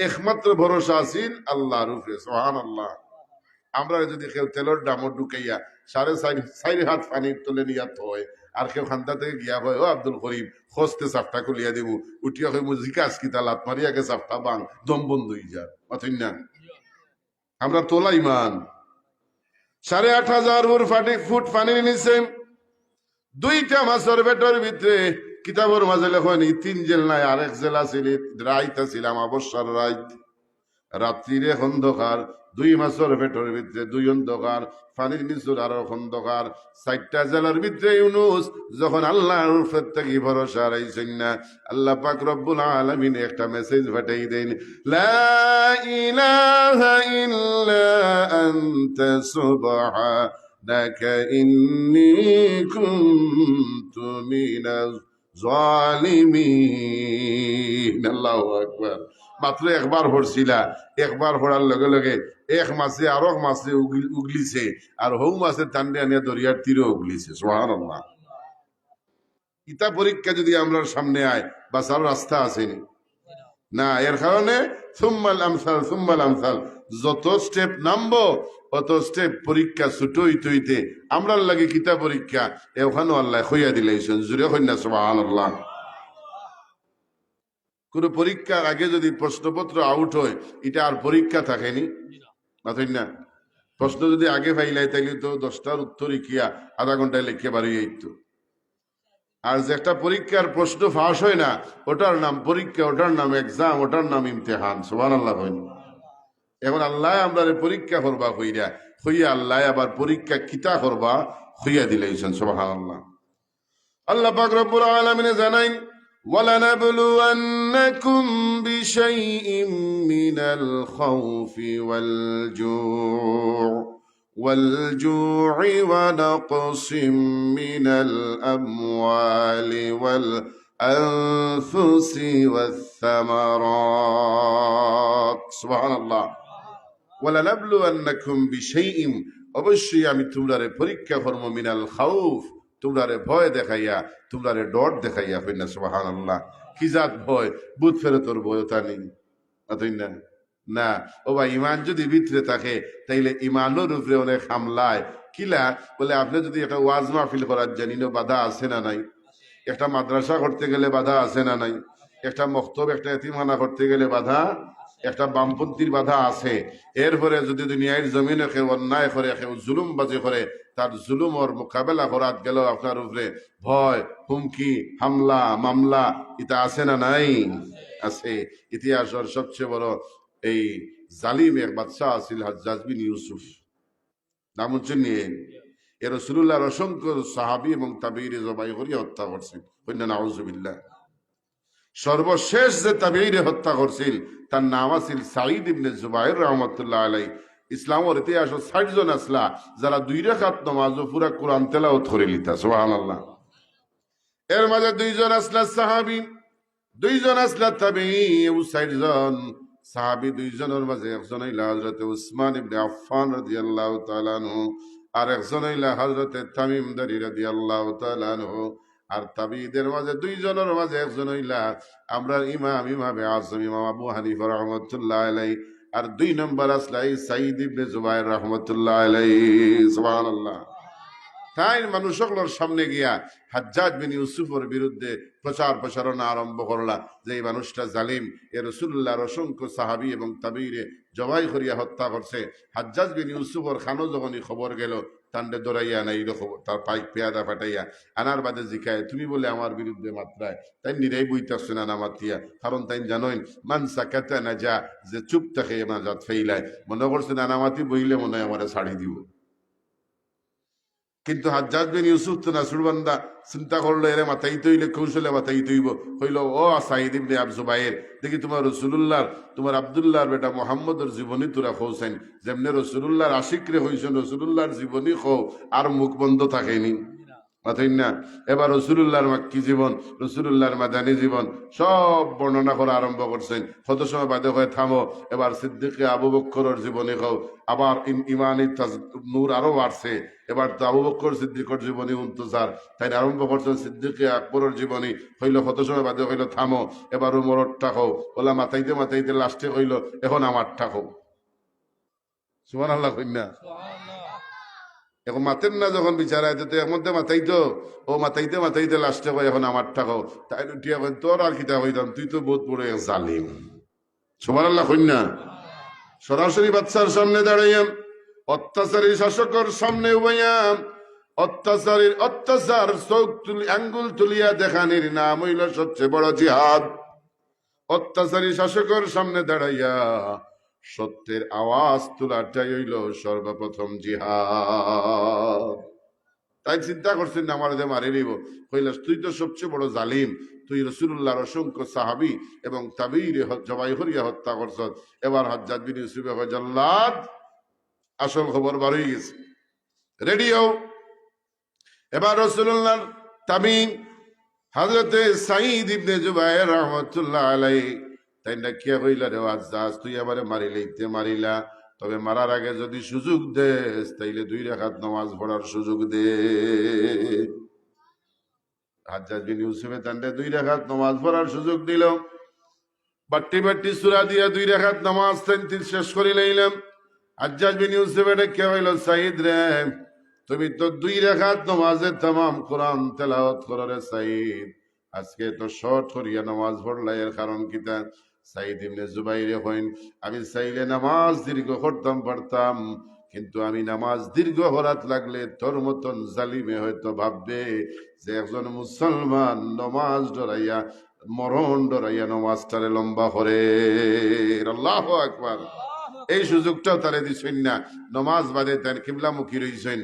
একমাত্র ভরসা আছিল আল্লাহর উপরে সুবহানাল্লাহ। আমরা যদি কেউ তেলের ডামর ঢুকাইয়া 4.5 হাত পানি তুলে নিয়া হয় আর কেউ খান্তা থেকে গিয়া হয় ও আব্দুল করিম খসতে চাপটা খুলিয়া দিব উঠিয়া হয় জিকাস কিতা লাত মারিয়াকে চাপটা বাং দম বন্ধ হয়ে যায় মাথুই না আমরা তোলা ইমান 8,500 ফুট পানির নিচে 2টা মাছের পেটের ভিতরে কিতাবের মাঝে লেখন 3 জেল নাই আরেক জেল আছিল রাইত ছিলাম অবসর রাইত রাত্রিরে অন্ধকার 2 মাছের পেটের ভিতরে 2 অন্ধকার পানির নিচুর আরো অন্ধকার 4টা জেলার ভিতরে ইউনুস যখন আল্লাহর উপর থেকে ভরসা রাইছেন না আল্লাহ পাক রব্বুল আলামিন একটা মেসেজ পাঠাই দেন লা ইলাহা ইল্লা আনতা সুবহানাকা ইন্নী কুনতু মিনাজ জালিমিন আল্লাহু আকবার। মাত্র একবার পড়ছিলা একবার পড়ার লগে লগে এক মাসে আরো মাসে উগলিছে আর হৌ মাসে টান্ডে আনিয়া দরিয়ার তীরে উগলিছে সুবহানাল্লাহ। ইতা পরীক্ষা যদি আমরা সামনে আয় বাঁচার রাস্তা আসেনি না এর কারণে সুম্মাল আমসাল সুম্মাল আমসাল যত স্টেপ নামবো অত স্টেপ পরীক্ষা ছোট হইতে হইতে আমরা লাগে কিতা পরীক্ষা এখানেও আল্লাহ হইয়া দিলেছেন জুড়ে হই না সুবহানাল্লাহ। কোন পরীক্ষার আগে যদি প্রশ্নপত্র আউট হয় এটা আর পরীক্ষা থাকেনি না প্রশ্ন যদি আগে ফাইলাই তাইলে তো 10টার উত্তর ইকিয়া আধা ঘন্টায় লিখে বাড়ি যাইত আর যে একটা পরীক্ষার প্রশ্ন ফাঁস হয় না ওটার নাম পরীক্ষা ওটার নাম এক্সাম ওটার নাম ইমতেহান সুবহানাল্লাহ। এখন আল্লাহ আমরা পরীক্ষা করবা হইয়া হইয়া আল্লাহ আবার পরীক্ষা কিতা করবা হইয়া দিলেছেন সুবহানাল্লাহ। আল্লাহ পাক রব্বুল আলামিন জানাইন وَلَنَبْلُوَنَّكُمْ بِشَيْءٍ مِّنَ الْخَوْفِ وَالْجُوعِ وَنَقْصٍ مِّنَ الْأَمْوَالِ وَالْأَنفُسِ وَالثَّمَرَاتِ سبحان الله وَلَنَبْلُوَنَّكُمْ بِشَيْءٍ অবশ্যই আমি তোমারে পরীক্ষা করব মিনাল খাউফ তোমরারে ভয় দেখাইয়া তোমরারে ডর দেখাইয়া হই না সুবহানাল্লাহ। কি জাত ভয় ভূত ফেরতর ভয় তা নেই না না ও ভাই ইমান যদি ভিতরে থাকে তাইলে ইমানের উপরে অনেক হামলায় কিলা বলে আপনি যদি একটা ওয়াজ মাহফিল করার জানিনো বাধা আছে না নাই একটা মাদ্রাসা করতে গেলে বাধা আছে না নাই একটা মক্তব একটা এতিমখানা করতে গেলে বাধা একটা বামপন্থীর বাধা আছে এরপরে যদি দুনিয়ার জমিনে কেউ অন্যায় করে কেউ জুলুমবাজি করে তার জুলুমর মোকাবেলা করার গেল আপনার উপরে ভয় হুমকি হামলা মামলা এটা আছে না নাই আছে। ইতিহাসের সবচেয়ে বড় এই জালিম এক বাদশাহ আছিল হাজ্জাজ বিন ইউসুফ, নাম হচ্ছে নিয়ে এ রাসূলুল্লাহর অসংখ্য সাহাবী এবং তাবিঈরে জবাই করিয়া হত্যা করছিল। কইনা নাউজুবিল্লাহ। সর্বশেষ যে তাবিঈরে হত্যা করছিল তার নাম আছিল সাঈদ ইবনে জুবাইর রাহমাতুল্লাহ আলাইহি। ইসলামের ইতিহাস ৬০ জন আসলা যারা ২ রাকাত নামাজ ও পুরা কোরআন তেলাওয়াত করে লিতা, সুবহানাল্লাহ। এর মাঝে ২ জন আসলা সাহাবী, ২ জন আসলা তাবিঈ, ও ৬০ জন সাহাবী ২ জনের মাঝে একজন হইলা হযরত উসমান ইবনে আফফান রাদিয়াল্লাহু তাআলা আনহু, আর একজন হইলা হযরত তামিম দারি রাদিয়াল্লাহু তাআলা আনহু। আর তাবিঈদের মাঝে ২ জনের মাঝে একজন হইলা আমরা ইমামে আযম ইমাম আবু হানিফা রাহমাতুল্লাহ আলাইহি, আর ২ নম্বর আসলা এই সাঈদ ইবনে জুবাইর রাহমাতুল্লাহ আলাইহি, সুবহানাল্লাহ। তাই মানুষ সকলের সামনে গিয়া হাজ্জাজ বিন ইউসুফের বিরুদ্ধে প্রচার প্রসারণা আরম্ভ করলা যে এই মানুষটা জালিম, এ রাসূলুল্লাহর অসংখ্য সাহাবী এবং তাবিঈরে জবাই করিয়া হত্যা করছে। হাজ্জাজ বিন ইউসুফের খানো যখনই খবর গেল তান্ডে দৌড়াইয়া নাইল খবর, তার পাইক পেয়াদা ফাটাইয়া আনার বাদে জিকায় তুমি বলে আমার বিরুদ্ধে মাত্রায় তাই নিরাই বইতাছে না মাতিয়া, কারণ তাই জানোই মান সাকাতা নাজা, যে চুপ থাকে নাজাত ফেইলায়, মনে করছে নানামাতি বইলে মনে হয় আমার ছাড়ি দিব। কিন্তু হাজ্জাজ বিন ইউসুফ তো নাসুর বান্দা, চিন্তা করলো এরে মাথাইতে হইলে কৌশলে মাথাইতে হইব। হইল ও সাঈদ ইবনে জুবাইর, দেখি তোমার রাসূলুল্লাহর তোমার আব্দুল্লাহর বেটা মুহাম্মদের জীবনী তোরা খোঁজেন, যেমনে রাসূলুল্লাহর আশিক রে হইছেন, রাসূলুল্লাহর জীবনী খো আর মুখ বন্ধ থাকেনি, মাথাইন না। এবার রাসূলুল্লাহর মাক্কি জীবন, রাসূলুল্লাহর মাদানী জীবন সব বর্ণনা করা আরম্ভ করছেন। কত সময় বাদে হয়ে থামো, এবার সিদ্দিকে আবু বকরের জীবনী খাও, আবার ইমানি নূর আরো বাড়ছে। এবার তো আবু বকর সিদ্দিকের জীবনী উন্তজার, তাই আরম্ভ করছেন সিদ্দিকে আকবরের জীবনী। হইল কত সময় বাদে হইল থামো, এবার উমরটা খাও, ওলা মাথাইতে মাথাইতে লাস্টে হইল এখন আমারটা খাও, সুবহানাল্লাহ কইনা। এখন মাতেন না যখন বিচারায় তো এর মধ্যে মাথাইতো, ও মাথাইতে মাথাইতে লাস্টে কয় এখন আমারটা খাও, তাই উঠিয়া কয় তোর আর কিতা হইতাম, তুই তো বহুত বড় এক জালিম, সুবহানাল্লাহ কইনা। সরাসরি বাদশার সামনে দাঁড়াইয়াম, অত্যাচারী শাসকের সামনে উবাইয়াম, অত্যাচার চোখ তুলি আঙ্গুল তুলিয়া দেখানির নাম হইল সবচেয়ে বড় জিহাদ। অত্যাচারী শাসকের সামনে দাঁড়াইয়া সত্যের আওয়াজ তোলাটাই হইল সর্বপ্রথম জিহাদ। তাই চিন্তা করছেন না আমার মারি নিব, কইলাস তুই তো সবচেয়ে বড় জালিম, তুই রাসূলুল্লাহর অসংখ্য সাহাবী এবং তাবিঈরে জবাই করিয়া হত্যা করছ। এবার হাজ্জাজ বিন ইউসুফে কয় জাল্লাদ আসল খবর বার হয়ে গেছে, রেডি হও। এবার রাসূলুল্লাহর তাবিঈ হযরতে সাঈদ ইবনে জুবাইর রাহমাতুল্লাহ আলাইহি তাই না কিয়া কইলা রে হাজ্জাজ তুই আমারে মারি লইতে মারিলা, তবে মারার আগে যদি সুযোগ দেস তাইলে 2 রাকাত নামাজ পড়ার সুযোগ দে। হাজ্জাজ বিন ইউসুফে তান্ডে 2 রাকাত নামাজ পড়ার সুযোগ দিল। বাট্টি বাট্টি সূরা দিয়া 2 রাকাত নামাজ তিন শেষ করে লইলাম। হাজ্জাজ বিন ইউসুফে কে হইল সাঈদ রে তুমি তো 2 রাকাত নামাজে तमाम কোরআন তেলাওয়াত করো রে সাঈদ, আজকে তো শর্ট করিয়া নামাজ পড়লা, এর কারণ কিতা? সাঈদ ইবনে জুবাইর কইন আমি চাইলে নামাজ দীর্ঘ করতাম পারতাম, কিন্তু আমি নামাজ দীর্ঘ করাত লাগলে তোর মতন জালিমে হয়তো ভাববে যে একজন মুসলমান নামাজ ডরাইয়া মরণ ডরাইয়া নামাজটারে লম্বা করে। আল্লাহু আকবার। এই সুযোগটাও তারে দিছেন না, নামাজ বাদে তার কিবলামুখী রইছেন।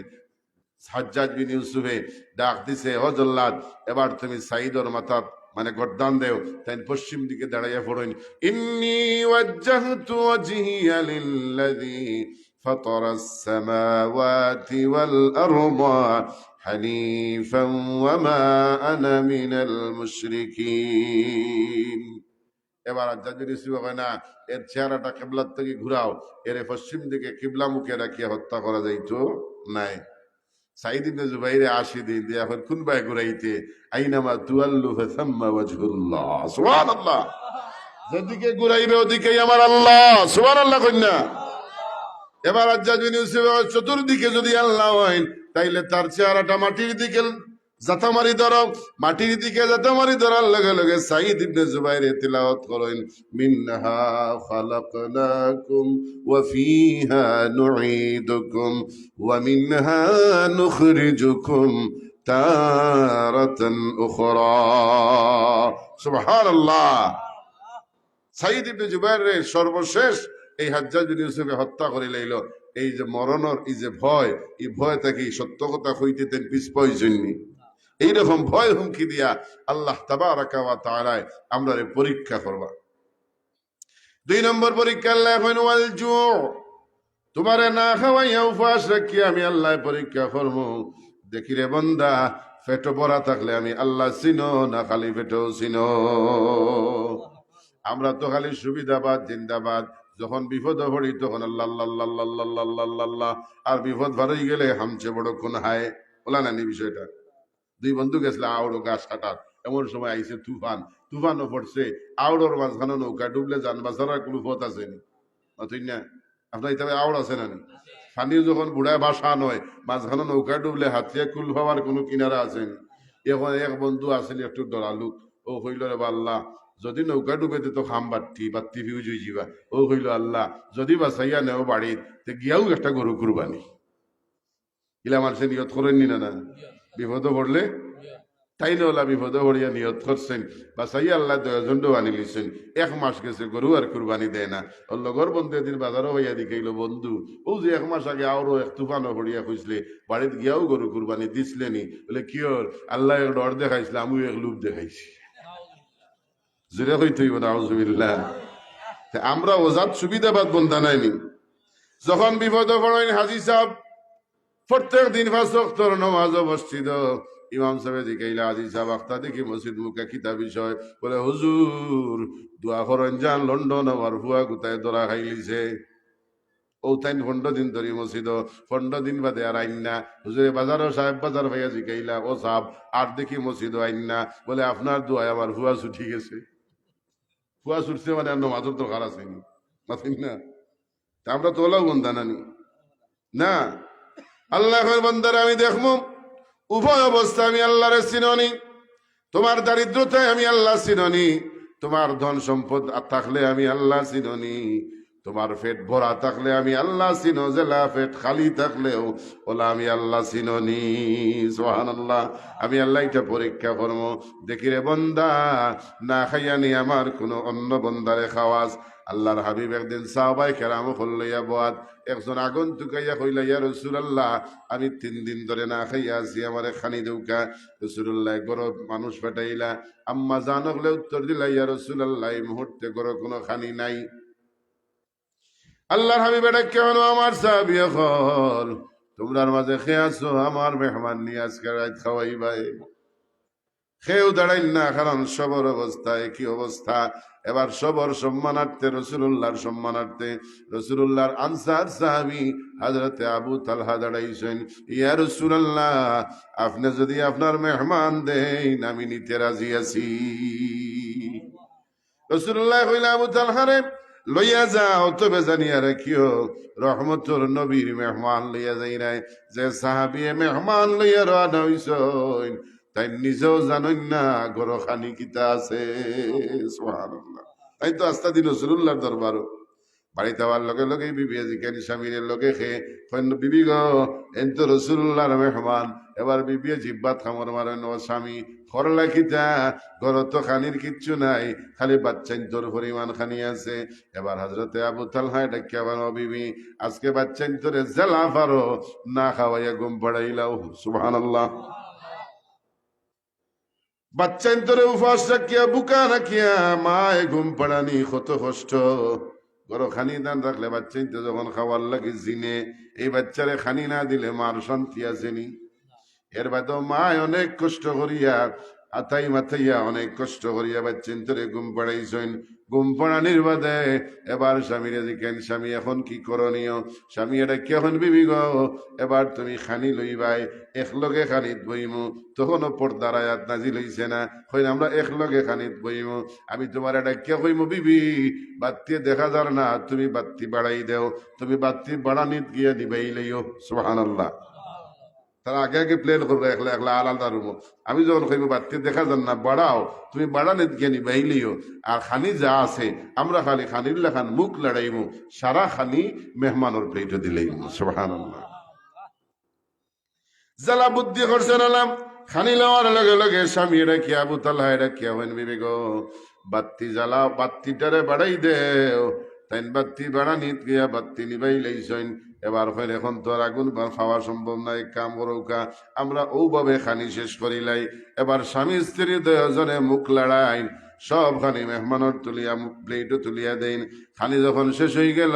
হাজ্জাজ বিন ইউসুফে ডাক দিছে ও জল্লাদ এবার তুমি সাঈদর মাথা মানে গর্দান দেও, তাই পশ্চিম দিকে দাঁড়াইয়া পড়েন ইন্নী ওয়াজ্জাহতু ওয়াজহিয়া লিল্লাযী ফাতারাস সামাওয়াতি ওয়াল আরদা হানিফান ওয়া মা আনা মিনাল মুশরিকিন। এবার হাজ্জাজ বিন ইউসুফ কয় না, এর চেহারাটা কিবলার থেকে ঘুরাও, এর পশ্চিম দিকে কিবলা মুখে রাখিয়া হত্যা করা যাইতো নাই। সাঈদ ইবনে জুবাইর ৮০ দিন দিয়ে এখন কোন বাই ঘুরাইতে আইনামা তুয়াল্লু ফাসাম্মা ওয়াজহুল্লাহ, সুবহানাল্লাহ। যেদিকে ঘুরাইবে ওদিকেই আমার আল্লাহ, সুবহানাল্লাহ কইনা। এবার হাজ্জাজ বিন ইউসুফ চতুর্দিকে যদি আল্লাহ হয় তাইলে তার চেহারাটা মাটির দিকে জাতামারি ধরো, মাটির দিকে জাতামারি ধরার লগে লগে সাঈদ ইবনে জুবাইর তিলাওয়াত করেন মিনহা খালাকনাকুম ওয়া ফিহা নুঈদুকুম ওয়া মিনহা নুখরিজুকুম তারাতান উখরা। সুবহানাল্লাহ। সাঈদ ইবনে জুবাইরের সর্বশেষ এই হাজ্জাজ বিন ইউসুফে হত্যা করে লাইল, এই যে মরণর এই যে ভয়, এই ভয় থেকে সত্য কথা কইতে তেন পিছপয়সনি। এইরকম ভয় হুমকি দিয়া আল্লাহ তাবারাকা ওয়া তাআলা আমরা পরীক্ষা করবা। 2 নম্বর পরীক্ষা আল্লাহ কইন ওয়াল জু, তোমারে না খাওয়াইয়া উপবাস রাখি আমি আল্লাহ পরীক্ষা করব। দেখি রে বান্দা, পেট ভরা থাকলে আমি আল্লাহ চিনো না খালি পেটও চিনো। আমরা তো খালি সুবিধাবাদ জিন্দাবাদ, যখন বিপদ পড়ি তখন আল্লাহ আল্লাহ আল্লাহ আল্লাহ আল্লাহ আল্লাহ, আর বিপদ ভারই গেলে হামছে বড় খুন হায়। বলা না নি বিষয়টা? 2 বন্ধু গেছিল আউড়ো গাছ কাটার, এমন সময় আইছে তুফান, তুফানও পড়ছে, আউড়োর মাঝখানে নৌকা ডুবলে যান বাঁচার কোনো পথ আছে নি? না আপনার তবে আউড় আছে না? পানি যখন বুড়ায় বাসা নয়, মাঝখানে নৌকা ডুবলে হাতিয়া কুল হওয়ার কোনো কিনারা আসেনি। এখন এক বন্ধু আসেন একটু ডরালু, ও হইল রে আল্লাহ, যদি নৌকা ডুবে তো খাম বাত্তি বাত্তি ফিউজ হয়ে যাবা। ও হইল আল্লাহ, যদি বাঁচাইয়া নেও বাড়ির তে গিয়াও একটা গরু কুরবানি। ইলা মানুষের নিয়ত করেননি না? বিপদ পড়লে তাই না বিপদ পড়িয়া নিয়ত করছেন, বাঁচাইয়া আল্লাহ 2 জন্ড আনি লিছেন। 1 মাস গেছে গরু আর কুরবানি দেয় না। ওর লগর বন্ধু এদিন বাজারও হইয়া দিকেইল, বন্ধু ও যে 1 মাস আগে আরো এক তুফানও পড়িয়া খুঁজলে বাড়িতে গিয়াও গরু কুরবানি দিসলেনি। বলে কি ওর আল্লাহ এক ডর দেখাইছিল, আমিও এক লুপ দেখাইছি। জোরে হইতে হইব না আউযুবিল্লাহ। আমরা ওজাত সুবিধাবাদ বন্ধা নাইনি। যখন বিপদ পড়েন হাজি সাহেব প্রত্যেক দিন 5 ওয়াক্তের নামাজ মসজিদ, ইমাম সাহেব জিকাইলা হাজি সাহেব আখতা দেখি মসজিদ মুখে কিতা বিষয়? বলে হুজুর দোয়া করেন যান লন্ডন আমার ভুয়া গুতায় ধরা খাইলিছে। ও তাই 15 দিন ধরে মসজিদ, 15 দিন বাদে আর আইন না। হুজুরে বাজারও সাহেব বাজার ভাইয়া জিকাইলা, ও সাহেব আর দেখি মসজিদ আইন না। বলে আপনার দোয়ায় আমার ভুয়া ছুটি গেছে। ভুয়া ছুটছে মানে আর নমাজের দরকার আছে না? আমরা তো ওলাও বন্ধা নানি না। আল্লাহর বান্দারা আমি দেখবো উভয় অবস্থা আমি আল্লাহরে চিননি। তোমার দারিদ্রতায় আমি আল্লাহ চিননি, তোমার ধন সম্পদ থাকলে আমি আল্লাহ চিননি, তোমার পেট ভরা থাকলে আমি আল্লাহ চিনো, জেলা পেট খালি থাকলেও ওলা আমি আল্লাহ চিননি। সুবহানাল্লাহ। আমি আল্লাহ এটা পরীক্ষা করবো। দেখি রে বন্দা, না খাইয়ানি আমার কোনো অন্য বন্দারে খাওয়াস। আল্লাহর হাবিব একদিন সাহাবায়ে কেরাম হল্লাইয়া বাদ একজন আগন্তুকাইয়া কইলা, ইয়া রাসূলুল্লাহ আমি 3 দিন ধরে না খাইয়া আছি, আমারে খানি দেউকা। রাসূলুল্লাহ গরো মানুষ পাঠাইলা, আম্মা জানকলে উত্তর দিলা, ইয়া রাসূলুল্লাহ এই মুহূর্তে গরো কোনো খানি নাই। আল্লাহর হাবিব এটা কেন আমার সাহাবী হল, তোমরার মাঝে খেয়ে আছো, আমার মেহমান নিয়ে আজকে রাত খাওয়াইবাই। খেয়েও দাঁড়াইন না, কারণ সবর অবস্থায় কি অবস্থা। এবার সবর সম্মানার্থে, রাসূলুল্লাহর সম্মানার্থে রাসূলুল্লাহর আনসার সাহাবী হযরতে আবু তালহা দাঁড়াইছেন। ইয়া রাসূলুল্লাহ আপনি যদি আপনার মেহমান দেন আমি নিতে রাজি আছি। রাসূলুল্লাহ কইলা, আবু তালহা রে লইয়া যাও, তবে জানিয়া রাখিও রহমতুর নবীর মেহমান লইয়া যাই নাই। যে সাহাবী মেহমান লইয়া রওনা হইছেন তাই নিজেও জানেন না গরো খানি কিতা আছে। সুবহানাল্লাহ। তাই তো আস্তা দিন রাসূলুল্লাহর দরবার বাড়িতে হওয়ার লগে লগে বিবি জিজ্ঞাসা স্বামীর লগে খেয়ে বিবি গো এন তো রাসূলুল্লাহর মেহমান। এবার বিবি জিব্বাত খামর মারেন, ও স্বামী করলা কিতা, ঘর তো খানির কিচ্ছু নাই, খালি বাচ্চাইন তোর পরিমাণ খানি আছে। এবার হযরতে আবু তালহা ডাকিয়া বলো, বিবি আজকে বাচ্চাইন তোরে জেলা পারো না খাওয়াইয়া ঘুম পাড়াইলাও। সুবহানাল্লাহ। বাচ্চাইন তোরে উপাস রাখিয়া বুকা রাখিয়া মায় ঘুম পাড়ানি কত কষ্ট। গরো খানি দান রাখলে বাচ্চাইন তো যখন খাওয়ার লাগে জিনে, এই বাচ্চারে খানি না দিলে মার শান্তি আসেনি। এর বাদেও মায় অনেক কষ্ট করিয়া আতাই মাথাইয়া অনেক কষ্ট করিয়া বাচ্চাইন তোরে ঘুম পাড়াইছেন। ঘুম পাড়ানির বাদে এবার স্বামীরে জিজ্ঞেন, স্বামী এখন কি করণীয়? স্বামী এটা কেমন বিবি গো, এবার তুমি খানি লইবাই, একলগে খানিত বইমু। তখনও পর্দার আয়াত নাজিল হইছে না, কইন আমরা একলগে খানিত বইমু। আমি তোমার এটা কে কইমু, বিবি বাত্তি দেখা যার না, তুমি বাত্তি বাড়াই দেও, তুমি বাত্তি বাড়ানিত গিয়া দিবাই লইও। সুবহানাল্লাহ। তারা আগে আগে প্লেন করবো একলা একলা আলাদা রুম। আমি যখন কইব বাত্তি দেখা যান না, বাড়াও, তুমি বাড়ানিত গিয়া নিবাইলিও। আর খানি যা আছে আমরা খালি খানির লেখান মুখ লড়াইমু, সারা খানি মেহমানের প্লেটে দিলেইমু। সুবহানাল্লাহ। জ্বালা বুদ্ধি করছেন আলাম খানি লওয়ার লগে লগে স্বামী রাখিয়া আবু তালহা রাখিয়া হইন, বিবি গো বাত্তি জ্বালাও, বাত্তিটারে বাড়াই দেও, তাই বাত্তি বাড়ানিত গিয়া বাত্তি নিবাই লাইছইন। এবার ফের এখন তো আর আগুন খাওয়া সম্ভব নাই, কাম করৌকা আমরা ওভাবে খানি শেষ করিলাই। এবার স্বামী স্ত্রী দুজনে মুখ লড়াই, সবখানি মেহমানের তুলিয়া প্লেটও তুলিয়া দেন। খানি যখন শেষ হয়ে গেল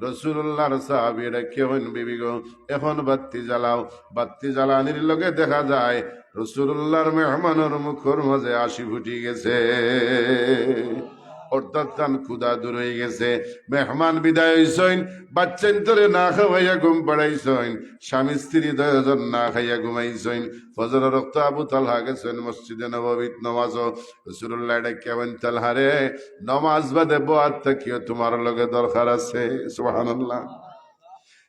রাসূলুল্লাহর সাহাবী ডাকে হইন, বিবি গো এখন বাত্তি জ্বালাও। বাত্তি জ্বালানির লগে দেখা যায় রাসূলুল্লাহর মেহমানের মুখের মাঝে হাসি ফুটি গেছে, অর্থাৎ তান ক্ষুধা দূর হয়ে গেছে। মেহমান বিদায় হইছইন, বাচ্চান তোরে না খাওয়াইয়া ঘুম পাড়াইছইন, স্বামী স্ত্রী দুজন না খাইয়া ঘুমাইছইন। ফজরের রক্ত আবু তালহা গেছেন মসজিদে নববীত নামাজ। রাসূলুল্লাহ ডাকেন, তালহা রে নামাজ বাদে বোয়াত থাকিও, তোমার লগে দরকার আছে। সুবহানাল্লাহ।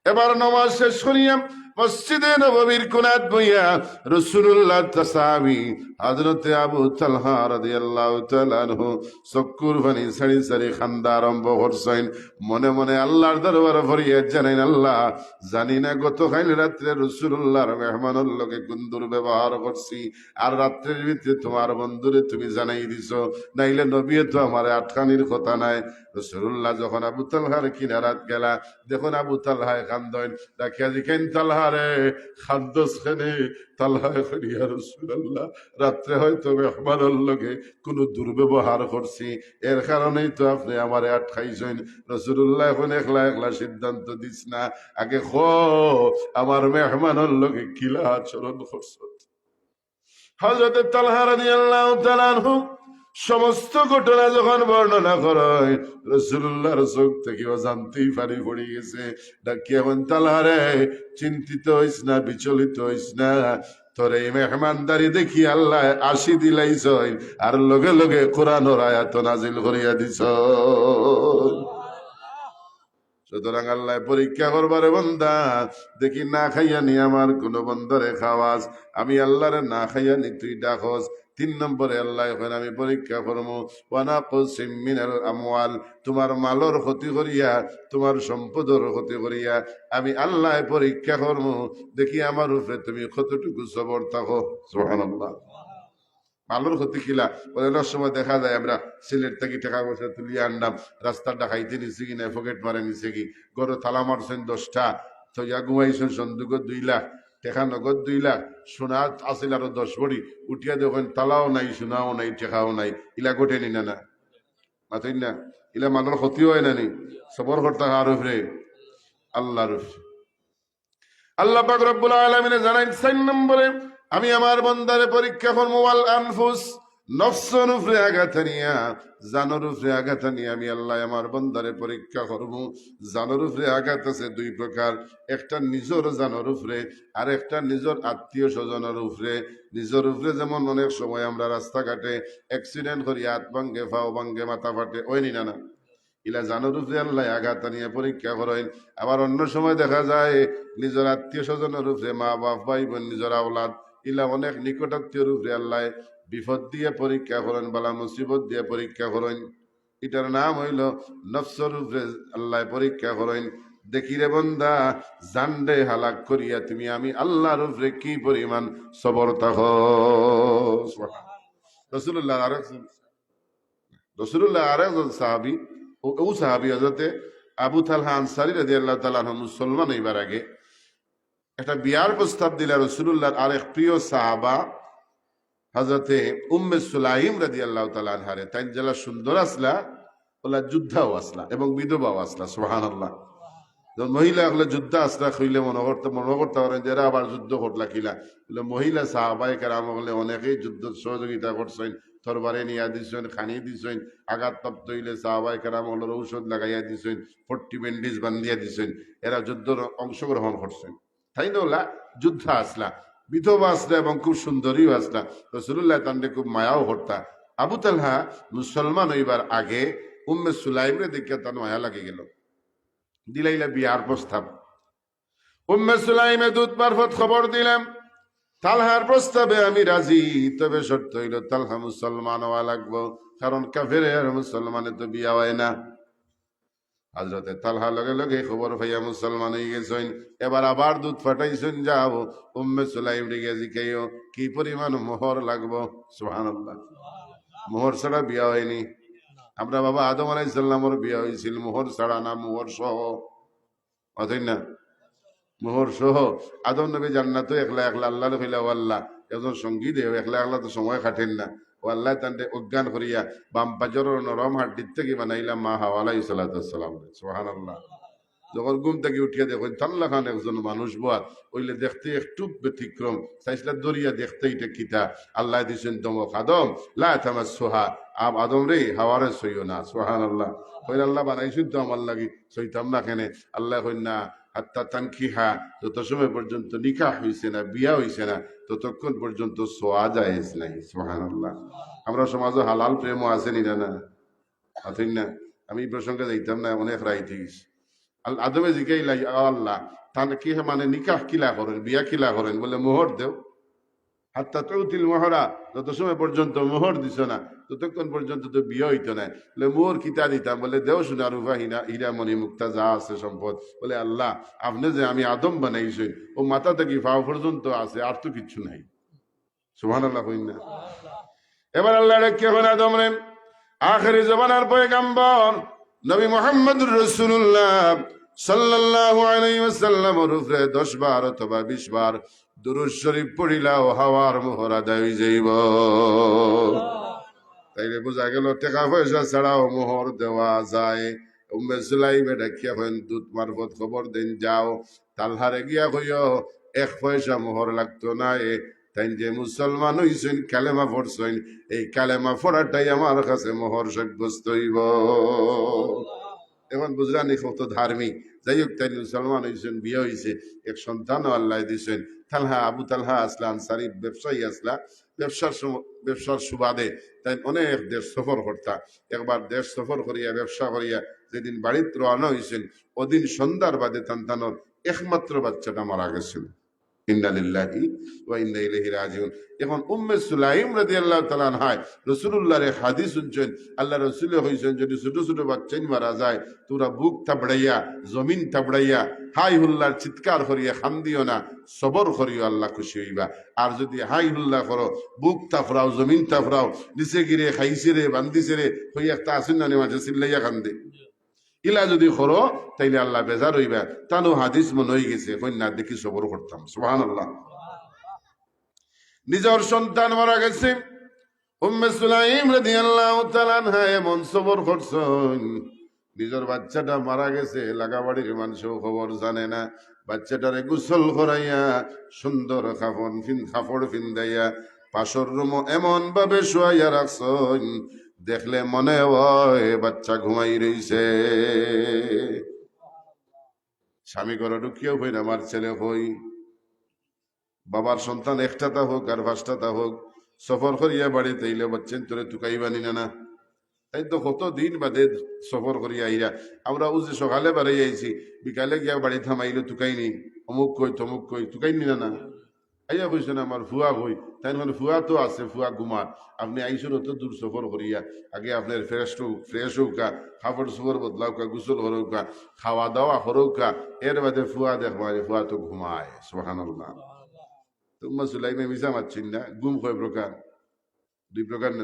এবার নামাজ শেষ করিয়া মসজিদে নববীর কোণাত বইয়া রাসূলুল্লাহ সাহাবী হযরতে আবু তালহা রাদিয়াল্লাহু তাআলা আনহু চক্ষুর পানি সারি সারি খান্দা আরম্ভ করছেন। মনে মনে আল্লাহর দরবারে ফরিয়াদ জানাইন, আল্লাহ জানি না গতকাল রাত্রে রাসূলুল্লাহর মেহমানের লগে কোন দুর্ব্যবহার করছি, আর রাত্রের ভিতরে তোমার বন্ধুরে তুমি জানাই দিছো, নাইলে নবী তো আমার আটকানির কথা নাই। রাসূলুল্লাহ যখন আবু তালহার কিনারাত গেলা, দেখুন আবু তালহায় কান্দন, দেখিয়া দিকেন তালহা রে খাদ্যস খেনে। তালহায় করিয়া রাসূলুল্লাহ রাত্রে হয়তো মেহমানের লগে কোনো দুর্ব্যবহার করছি, এর কারণেই তো আপনি আমারে আটকাইছেন। রাসূলুল্লাহ এখন একলা একলা সিদ্ধান্ত দিস না, আগে আমার মেহমানের লগে কিলা আচরণ করছ। হযরত তালহা রাদিয়াল্লাহু তাআলা আনহু সমস্ত ঘটনা যখন বর্ণনা করেন, রাসূলুল্লাহর চোখ থেকে অজান্তেই পানি পড়ে গেছে। ডাকিয়া বলেন, তালহা রে চিন্তিত হইস না, বিচলিত হইস না, তোর এই মেহমানদারি দেখি আল্লাহ আশি দিলাইছ, আর লগে লগে কোরআনের আয়াত নাজিল করিয়া দিছ। সুতরাং আল্লাহ পরীক্ষা করবারে বন্দা, দেখি না খাইয়া নি আমার কোন বন্দরে খাওয়াস, আমি আল্লাহরে না খাইয়া নি তুই ডাকস। 3 নম্বরে আল্লাহ এখন আমি পরীক্ষা করবো, ওয়ানাকুসিম মিনাল আমওয়াল, তোমার মালর ক্ষতি করিয়া, তোমার সম্পদের ক্ষতি করিয়া আমি আল্লাহ পরীক্ষা করবো, দেখি আমার উপরে তুমি কতটুকু সবর থাকো। সুবহানাল্লাহ। মালর ক্ষতি কিলা অনেক সময় দেখা যায় আমরা সিলেট থেকে টাকা পয়সা তুলিয়ে আনলাম, রাস্তার ডাকাইতে নিছে কি না, পকেট মারে নিছে কি, গরু তালা মারছেন 10টা, তো ইয়া ঘুমাইছেন সন্দুকত 2 লাখ, টেকা নগদ 2 লাখ, সোনা আসিল আরো 10 ভরি, উঠিয়া দেখেন তালাও নাই, সোনাও নাই, টেকাও নাই, ইলা গোটে নি না না মাতই না, ইলা মালর ক্ষতি হয় না নি, সবর করতে আর উপরে আল্লাহর উপরে। আল্লাহ পাক রব্বুল আলামিন জানাই 4 নম্বরে আমি আমার বান্দারে পরীক্ষা করবো, ওয়াল আনফুস, নফসের উপরে আঘাত নিয়া, জানের উপরে আঘাত নিয়ে আমি আল্লাহ আমার বান্দারে পরীক্ষা করবো। জানের উপরে আঘাত আছে 2 প্রকার, একটা নিজের জানের উপরে, আর একটা নিজের আত্মীয় স্বজনের উপরে। নিজের উপরে যেমন অনেক সময় আমরা রাস্তাঘাটে অ্যাক্সিডেন্ট করি, হাত ভাঙ্গে, পাও ভাঙ্গে, মাথা ফাটে, ওই নি না না, ইলা জানের উপরে আল্লাহ আঘাত নিয়ে পরীক্ষা করেন। আবার অন্য সময় দেখা যায় নিজের আত্মীয় স্বজনের উপরে, মা বাপ, ভাই বোন, নিজের আওলাদ, ইলা অনেক নিকটাত্মীয়র উপরে আল্লাহ বিপদ দিয়ে পরীক্ষা করেন, বালা মুসিবত দিয়ে পরীক্ষা করেন। এটার নাম হইল নফসের উপরে আল্লাহ পরীক্ষা করেন। দেখি রে বন্দা, জানডে হালাক করিয়া তুমি আমি আল্লাহর উপরে কি পরিমাণ সবর থাকো। রাসূলুল্লাহ আরেকজন সাহাবী, ও সাহাবী হযরতে আবু তালহা আনসারী রাদিয়াল্লাহু তাআলা আনহু মুসলমান হইবার আগে একটা বিয়ার প্রস্তাব দিলা রাসূলুল্লাহর আরেক প্রিয় সাহাবা হযরতে উম্মে সুলাইম রাদিয়াল্লাহু তাআলা আনহারে। তাই জেলা সুন্দর আসলা, ওলা যোদ্ধাও আসলা এবং বিধবাও আসলা। সুবহানাল্লাহ। যখন মহিলা হলে যুদ্ধ আসলা হইলে মনে করতে পারেন যে এরা আবার যুদ্ধ করলা কিলা, বলে মহিলা সাহাবায়ে কেরাম হলে অনেকেই যুদ্ধ সহযোগিতা করছেন, তরবারে নিয়ে দিছেন, খানি দিছেন, আঘাতপ্রাপ্ত হইলে সাহাবায়ে কেরাম হলের ঔষধ লাগাইয়া দিছেন, 40 ব্যান্ডেজ বান্ধিয়া দিছেন, এরা যুদ্ধ অংশগ্রহণ করছেন। তাই না, ওলা যুদ্ধ আসলা, বিধবা আসলা এবং খুব সুন্দরীও আসলা। রাসূলুল্লাহ তান্ডে খুব মায়াও হরতা। আবু তালহা মুসলমান হইবার আগে উম্মে সুলাইমরে দেখিয়া তার মায়া লাগে গেল, দিলাইলা বিয়ার প্রস্তাব। উম্মে সুলাইমে দূত মারফত খবর দিলাম, তালহার প্রস্তাবে আমি রাজি, তবে শর্ত হইল তালহা মুসলমান হওয়া লাগবো, কারণ কাফেরে আর মুসলমানে তো বিয়া হয় না। হযরতে তালহা লগে লগে খবর পাইয়া মুসলমান হয়ে গেছেন। এবার আবার দুধ ফাটাইছেন, যাও উম্মে সুলাইম রে জিকাইও কি পরিমাণ মোহর লাগবো। সুবহানাল্লাহ। মোহর ছাড়া বিয়া হয়নি। আমরা বাবা আদম আলাইসাল্লামর বিয়া হয়েছিল মোহর ছাড়া না মোহর সহ, অথই না মোহর সহ। আদম নবী জান্নাত একলা একলা আল্লাহ কইলা ও আল্লাহ একজন সঙ্গী দেও, একলা একলা তো সময় কাটেন না। ও আল্লাহ তান্ডে অজ্ঞান করিয়া বাম পাজর নরম হাড্ডির থেকে বানাইলাম মা হাওয়া আলাইহিস সালাম। সুবহানাল্লাহ। যখন ঘুম থেকে উঠিয়া দেখেন তাল্লা খান একজন মানুষ বোয়ার ওইলে দেখতে একটু ব্যতিক্রম, চাইছিলা দরিয়া দেখতে এটা কিতা আল্লাহ দিছেন দমক আদম লা তামাসসুহা, আদম রে হাওয়ারে সইও না। সুবহানাল্লাহ। কইল আল্লাহ বানাইছেন তো আমার লাগি, সইতাম না কেনে? আল্লাহ কইন না হাত্তা তানকিহা, যত সময় পর্যন্ত নিকাহ হইছে না, বিয়া হইছে না, ততক্ষণ পর্যন্ত সোয়া জায়েজ নাই। সুবহানাল্লাহ। আমরা সমাজে হালাল প্রেমও আছে নি না? আছেন না? আমি এই প্রসঙ্গে যাইতাম না, অনেক রাইতে গেছি। আদমে জিগাইলাই আল্লাহ তাহলে কি মানে নিকাহ কিলা করেন, বিয়া কিলা করেন? বলে মোহর দেও। হাত্তা তৌতিল মোহরা, যত সময় পর্যন্ত মোহর দিছ না ততক্ষণ পর্যন্ত তো বিয়ে হইতো না। বলে মোহর কিতা দিতাম? বলে দেও সোনা রূপা হীরা মণি মুক্তা যা আছে সম্পদ। বলে আল্লাহ আপনি যে আমি আদম বানাইছেন ও মাথা থেকে পাও পর্যন্ত আছে, আর তো কিচ্ছু নাই। সুবহানাল্লাহ কইন না? এবার আল্লাহ রেখে হন আদম রে আখেরি জমানার পয়গাম্বর নবী মুহাম্মদুর রাসূলুল্লাহ সাল্লাল্লাহু আলাইহি ওয়াসাল্লামের উপরে 10 বার অথবা 20 বার দুরূদ শরীফ পড়িলাও হাওয়ার মোহর আদায় হয়ে যাইব। তাইলে বোঝা গেল টাকা পয়সা ছাড়াও মোহর দেওয়া যায়। উম্মে সুলাইমে ডাকিয়া কইন দূত মারফত খবর দেন যাও তালহারে গিয়া কইও 1 পয়সা মোহর লাগতো না। তাই যে মুসলমান হইছেন কালেমা পড়ছেন, এই কালেমা পড়াটাই আমার কাছে মোহর সাব্যস্ত হইব। এখন বুঝলানি কত ধার্মিক। যাই হোক তাই মুসলমান হয়েছেন, বিয়ে হয়েছে, এক সন্তানও আল্লাহ দিয়েছেন। তালহা আবু তালহা আসলা আনসারি ব্যবসায়ী আসলা, ব্যবসার সুবাদে তাই অনেক দেশ সফর করতা। একবার দেশ সফর করিয়া ব্যবসা করিয়া যেদিন বাড়িতে রওনা হয়েছেন ওদিন সন্ধ্যার বাদে তান্তানোর একমাত্র বাচ্চাটা মারা গেছিল। ইন্না লিল্লাহি ওয়া ইন্না ইলাইহি রাজিউন। এখন উম্মে সুলাইম রাদিয়াল্লাহু তাআলা আনহা রাসূলুল্লাহর হাদিস শুনছেন। আল্লাহ রাসূল কইছেন যদি ছোট ছোট বাচ্চা মারা যায় তোরা বুক থাবড়াইয়া জমিন থাবড়াইয়া হাই হুল্লার চিৎকার করিয়া খান্দিও না, সবর করিও, আল্লাহ খুশি হইবা। আর যদি হাই হুল্লা করো, বুক তাফরাও, জমিন তাফরাও, নিচে গিরে খাইছে রে বান্দিছে রে হইয়া একটা আসেন না মাঝে চিল্লাইয়া কান্দে, ইলা যদি করো তাইলে আল্লাহ বেজার হইবা। তানো হাদিস মনে হয়ে গেছে কন্যা দেখি সবর করতাম। সুবহানাল্লাহ। নিজের সন্তান মারা গেছে, উম্মে সুলাইম রাদিয়াল্লাহু তাআলা আনহা এমন সবর করছেন। নিজের বাচ্চাটা মারা গেছে, লাগাবাড়ির মানুষও খবর জানে না। বাচ্চাটারে গোসল করাইয়া সুন্দর কাপড় ফিন্দাইয়া পাশর রুম এমন ভাবে শুয়াইয়া রাখছেন দেখলে মনে হয় বাচ্চা ঘুমাই রইছে। স্বামী করে ঢুকিয়েও হই না, আমার ছেলে হই, বাবার সন্তান একটাতা হোক আর 5টাতা হোক, সফর করিয়া বাড়িতে আইলে বাচ্চেন তোরে তুকাই বানি না। তাই তো কত দিন বাদে সফর করিয়া আইরা আমরা ও যে সকালে বাড়াই আইছি বিকালে গিয়া বাড়ি থামাইলো তুকাইনি, অমুক কই তমুক কই তুকাইনি না। আইয়া কইছেন আমার ফুয়া কই, তাই মানে ফুয়া তো আছে, ফুয়া ঘুমার। আপনি আইসুন অত দূর সফর করিয়া আগে আপনার ফ্রেশ হৌকা, কাপড় চোপড় বদলাওকা, গোসল হরৌকা, খাওয়া দাওয়া হরৌকা, এর বাদে ফুয়া দেখবা ফুয়া তো ঘুমায়। সুবহানাল্লাহ। তোমার সুলাইমে মিশা মারছেন না। ঘুম কয় প্রকার? 2 প্রকার না?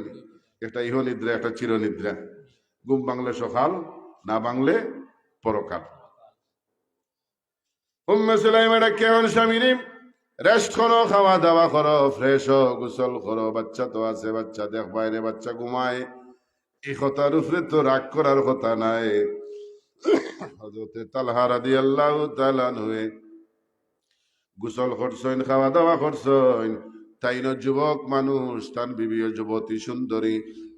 একটা ইহ নিদ্রা, একটা চির নিদ্রা। ঘুম বাংলে সকাল, না বাংলে পরকাল। উম্মে সুলাইম এটা কেমন স্বামীরে রেস্ট করো, খাওয়া দাওয়া করো, ফ্রেশ হো, গোসল করো, বাচ্চা তো আছে, বাচ্চা দেখ বাইরে, বাচ্চা ঘুমায়। এই কথার উপরে তো রাগ করার কথা নাই। হযরতে তালহা রাদিয়াল্লাহু তাআলা আনহু গোসল করছেন, খাওয়া দাওয়া করছেন। তাই না যুবক মানুষ, তার বিবিও যুবতী সুন্দরী।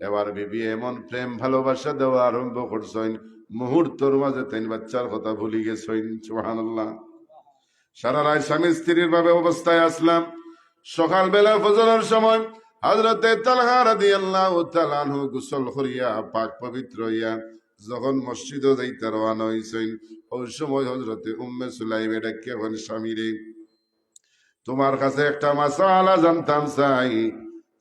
এবার বিবি এমন প্রেম ভালোবাসা দেওয়া আরম্ভ করছেন, মুহূর্তের মাঝে তাই বাচ্চার কথা ভুলি গেছেন। সুবহানাল্লাহ। সারা রাত স্বামী স্ত্রীর ভাবে অবস্থায় আসলাম। সকালবেলা ফজরের সময় হযরতে তালহা রাদিয়াল্লাহু তাআলা আনহু গোসল করিয়া পাক পবিত্র হইয়া যখন মসজিদে যাইতে রওনা হইছেন, ওই সময় হযরতে উম্মে সুলাইম ডাকিয়া বলেন, স্বামী রে তোমার কাছে একটা মাসালা জানতাম চাই,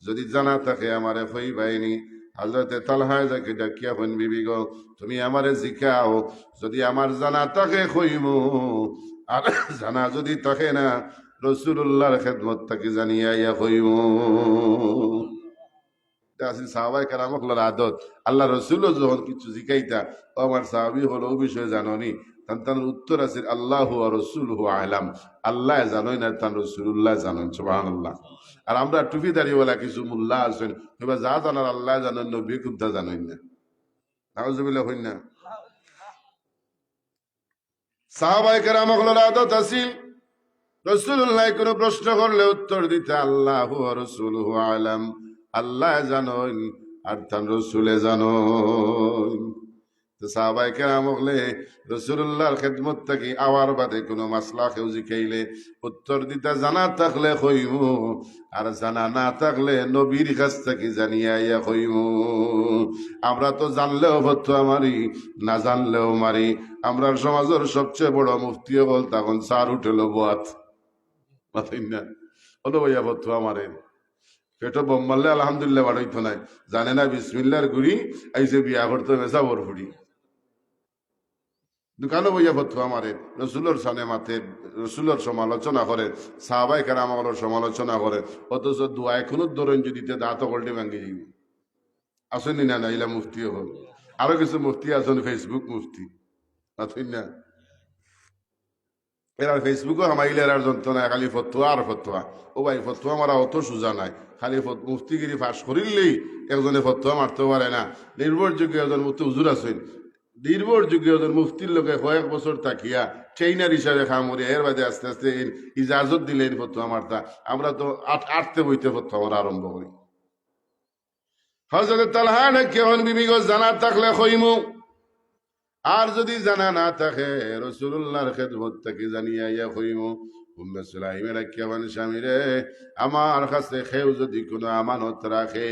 যদি জানা থাকে আমারে কইবাইনি। হযরতে তালহা যাকে ডাকিয়া বলেন, বিবি গো তুমি আমারে জিকাও, যদি আমার জানা থাকে কইমু, আর জানা যদি থাকে না রাসূলুল্লাহর খেদমত তাকে জানিয়া ইয়া কইমু। আসি সাহাবায়ে কেরাম হকলের আদত আল্লাহ রসুলও যখন কিছু জিকাইতা ও আমার সাহাবী হলো ও বিষয়ে জাননি তার উত্তর আছে আল্লাহু ওয়া রাসূলুহু আলাম, আল্লাহ জানোই না তার রাসূলুল্লাহ জানেন। সুবহানাল্লাহ। আর আমরা টুপি দাড়িওয়ালা কিছু মোল্লা আছেন এবার যা জানার আল্লাহ জানেন, নবী খুদা জানেন না। নাউজুবিল্লাহ হইন না। সাহাবায়ে কেরাম হকলের আদত আছিল রাসূলুল্লাহ কোনো প্রশ্ন করলে উত্তর দিতে আল্লাহু ওয়া রাসূলুহু আলাম, আল্লাহ জানেন আর তার রাসূলে জানেন। তো সাহাবায়ে কেরাম হকলে রাসূলুল্লাহর খেদমত থেকে আওয়ার বাদে কোনো মাসলা কেউ জিকাইলে উত্তর দিতে জানা থাকলে কইমু, আর জানা না থাকলে নবীর কাছ থেকে জানিয়া ইয়া কইমু। আমরা তো জানলেও ফতোয়া মারি, না জানলেও মারি। আমরা সমাজের সবচেয়ে বড় মুফতি হল তখন সার উঠেল বাত মাথায় না হলো ভাইয়া ফতোয়া মারে পেটো বোম মারলে আলহামদুলিল্লাহ বাড়াইতো নাই, জানে না বিসমিল্লার গুড়ি আইসে বিয়া করতে মেসা বরফুড়ি দোকানো বইয়া ফতোয়া মারে, রসুলোর সামনে মাথে রসুলোর সমালোচনা করে, সাহাবায়ে কেরামের সমালোচনা করে, অথচ দোয়া এখনো ধরেন যদি দাঁত কলটি ভাঙ্গি যাইব। আসেনি না নাইলা মুফতিও হল, আরো কিছু মুফতি আছেন ফেসবুক মুফতি আসেন না। এরা ফেসবুকও হামাইলে এরার যন্ত্রণায় খালি ফতোয়া আর ফতোয়া। ও ভাই ফতোয়া মারা অত সোজা নাই, খালি মুফতিগিরি ফাঁস করিলেই একজনে ফতোয়া মারতে পারে না। নির্ভরযোগ্য একজন মুফতি হুজুর আছেন, নির্ভরযোগ্য একজন মুফতির লোকে কয়েক বছর তাকিয়া ট্রেইনার হিসাবে খামুরি এর বাদে আস্তে আস্তে ইজাজত দিলেন ফতোয়া মারতা। আমরা তো আটতে বইতে ফতোয়া মারা আরম্ভ করি। হযরত তালহা কেমন বিবি গো জানা থাকলে কইমু, আর যদি জানা না থাকে রাসূলুল্লাহর খেদমত থেকে জানিয়া ইয়া কইমু। উম্মে সুলাইমের কেমন স্বামী রে, আমার কাছে কেউ যদি কোনো আমানত রাখে,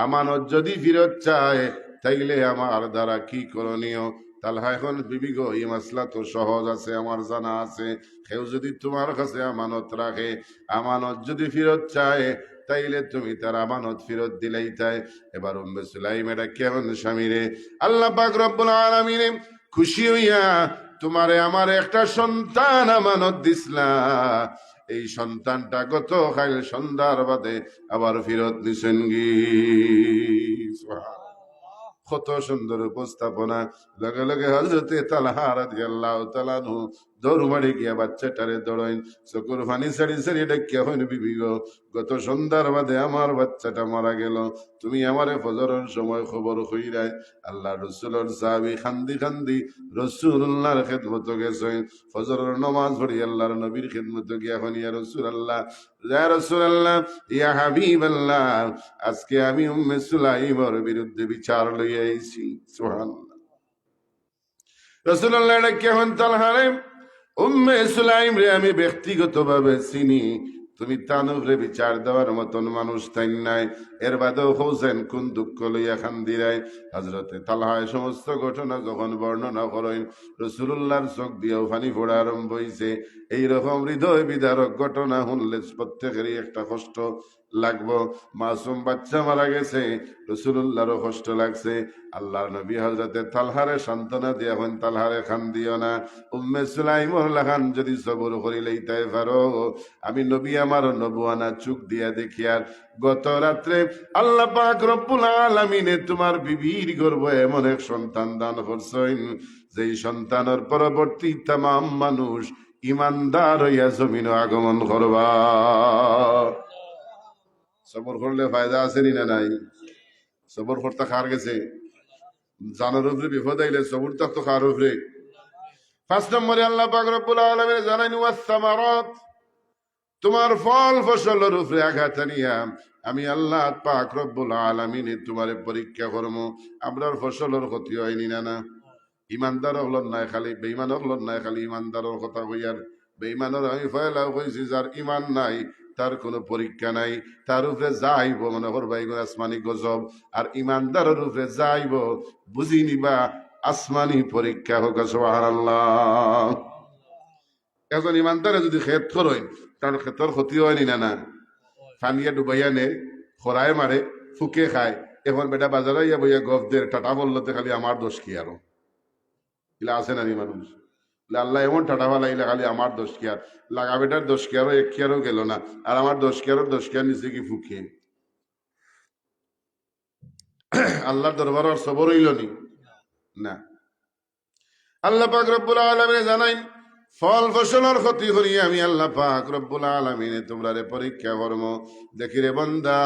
আমানত যদি ফিরত চায়, তাইলে আমার দ্বারা কি করণীয়? তালহা এখন বিবি গো এই মাসলা তো সহজ আছে, আমার জানা আছে। কেউ যদি তোমার কাছে আমানত রাখে, আমানত যদি ফিরত চায়, তাইলে তুমি তার আমানত ফিরত দিলেই তাই। এবার উম্মে সুলাইম এটা কেমন স্বামী রে, আল্লাহ পাক রব্বুল আলামিন খুশি হইয়া তোমারে আমার একটা সন্তান আমানত দিসলা, এই সন্তানটা গত কাল সন্ধ্যার বাদে আবার ফিরত নিছেন গি। কত সুন্দর উপস্থাপনা। লগে লগে হযরতে তালহা রাদিয়াল্লাহু তাআলা আনহু দৌড় মারি গিয়া বাচ্চাটারে দৌড়াইন, চকুর পানি সারি সারি ডাকিয়া হইন বিবি গো, গত সন্ধ্যার বাদে আমার বাচ্চাটা মারা গেল, তুমি আমারে ফজরের সময় খবর কইরাই। আল্লাহ রসুলের সাহাবী খান্দি খান্দি রসুল্লাহর খেদমত গেছেন, ফজরের নামাজ পড়ি আল্লাহর নবীর খেদমত গিয়া হন ইয়া রাসূলুল্লাহ, ইয়া রাসূলুল্লাহ, ইয়া হাবিবাল্লাহ, আজকে আমি উম্মে সুলাইমের বিরুদ্ধে বিচার লইয়া আইছি। সুবহানাল্লাহ। রাসূলুল্লাহ ডাকিয়া হন তালহা রে, উম্মে সুলাইম রে আমি ব্যক্তিগতভাবে চিনি, তুমি তানুরে বিচার দেওয়ার মতন মানুষ তাই নাই। এর বাদেও হোসেন কোন দুঃখ লইয়া খান্দিরাই। হযরতে তালহা সমস্ত ঘটনা যখন বর্ণনা করেন, রাসূলুল্লাহর চোখ দিয়েও পানি পড়া আরম্ভ হইছে। এইরকম হৃদয় বিদারক ঘটনা শুনলে প্রত্যেকেরই একটা কষ্ট লাগবো। মাসুম বাচ্চা মারা গেছে, রাসূলুল্লাহরও কষ্ট লাগছে। আল্লাহর নবী হযরতে তালহারে সান্ত্বনা দিয়া হন, তালহারে খান দিও না, উম্মে সুলাইমর লাগান যদি সবর করিলেই তাই পারো। আমি নবী আমার নবুয়ানা চোখ দিয়া দেখি, আর গত রাত্রে আল্লাহ পাক রব্বুল আলামিনে তোমার বিবির গর্ভে এমন এক সন্তান দান করছেন, যেই সন্তানের পরবর্তী তামাম মানুষ ইমানদার হইয়া জমিন আগমন করবা। সবর করলে ফায়দা আছে না নাই? সবর করতে খার গেছে, জানার উপরে বিপদ আইলে সবর তো খার উপরে। ৫ নম্বরে আল্লাহ পাক রব্বুল আলামিন জানাইন ওয়াস সামারাত, তোমার ফল ফসলের উপরে আঘাত আনিয়া আমি আল্লাহ পাক রব্বুল আলামিন তোমারে পরীক্ষা করবো, আমরার ফসলের ক্ষতি হয়নি না না। ইমানদার হলন নাই খালি, বেঈমান হলন নাই খালি, ইমানদারের কথা কইয়ার বেঈমানের আমি ফয়লাও কইছি, যার ইমান নাই তার কোনো পরীক্ষা নাই, তার উপরে যাইব মনে করবা এগুলো আসমানি গজব, আর ইমানদারের উপরে যাইব বুঝি নিবা আসমানি পরীক্ষা হোক। সুবহানাল্লাহ। এখন ইমানদারে যদি খেত করেন, কারণ খেতর ক্ষতি হয়নি না না, ফানিয়া ডুবাইয়া নে, খরায় মারে, ফুকে খায়। এখন বেটা বাজারে ইয়া বইয়া গফদের টাটা বললতে খালি আমার দোষ কি আরো ইলা আছে না মানুষ, আল্লাহ এমন টাটা ফালাইলে খালি আমার দোষ কি আর, লাগা বেটার দোষ কি আরো এক কি আরো গেল না, আর আমার দোষ কি আরো দোষ কি আর নিচে কি ফুকে। আল্লাহর দরবার আর সবর হইল নি না। আল্লাহ পাক রব্বুল আলামিন জানাইন ফল ফসলের ক্ষতি করি আমি আল্লাহ পাক রব্বুল আলামিনে তোমরা রে পরীক্ষা করম। দেখি রে বান্দা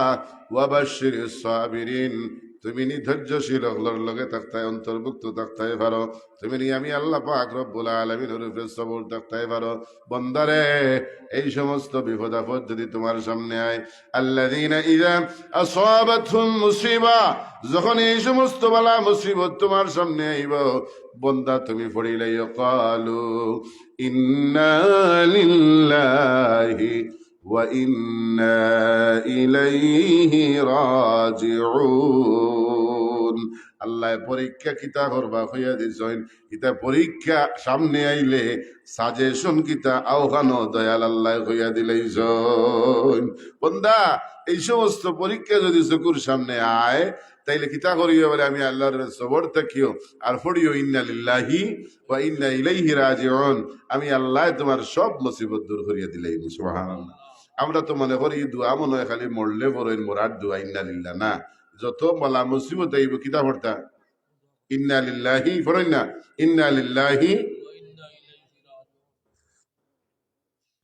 ওয়াবাশশিরিস সাবিরিন, তুমি নি ধৈর্যশীল হলর লগে থাকতাই অন্তর্ভুক্ত থাকতাই পারো, তুমি নি আমি আল্লাহ পাক রব্বুল আলামিনের উপরে সবর থাকতাই পারো। বন্দারে এই সমস্ত বিপদ আপদ যদি তোমার সামনে আয়, আল্লাযীনা ইযা আসাবাতহুম মুসিবা, যখন এই সমস্ত বালা মুসিবত তোমার সামনে আইব বন্দা তুমি পড়িলাই ক্বালু ইন্না লিল্লাহি ওয়া ইন্না ইলাইহি রাজিউন। আল্লাহ পরীক্ষা কিতা করবা হইয়া দিছেন, কিতা পরীক্ষা সামনে আইলে সাজেশন কিতা আওহানো দয়াল আল্লাহ হইয়া দিলেইছেন। বন্দা এই সমস্ত পরীক্ষা যদি চকুর সামনে আয় তাইলে কিতা করিও বলে আমি আল্লাহর সবর থাকিও আর পড়িও ইন্না লিল্লাহি ওয়া ইন্না ইলাইহি রাজিউন, আমি আল্লাহ তোমার সব মুসিবত দূর করিয়া দিলাই। সুবহানাল্লাহ। আমরা তো মনে করি দোয়া মনে হয় খালি মরলে বড়ই মরার দোয়া ইন্না লিল্লাহ, না, যত বলা মুসিবত আইব কিতা পড়তা ইন্না লিল্লাহি, পড়ই না ইন্না লিল্লাহি।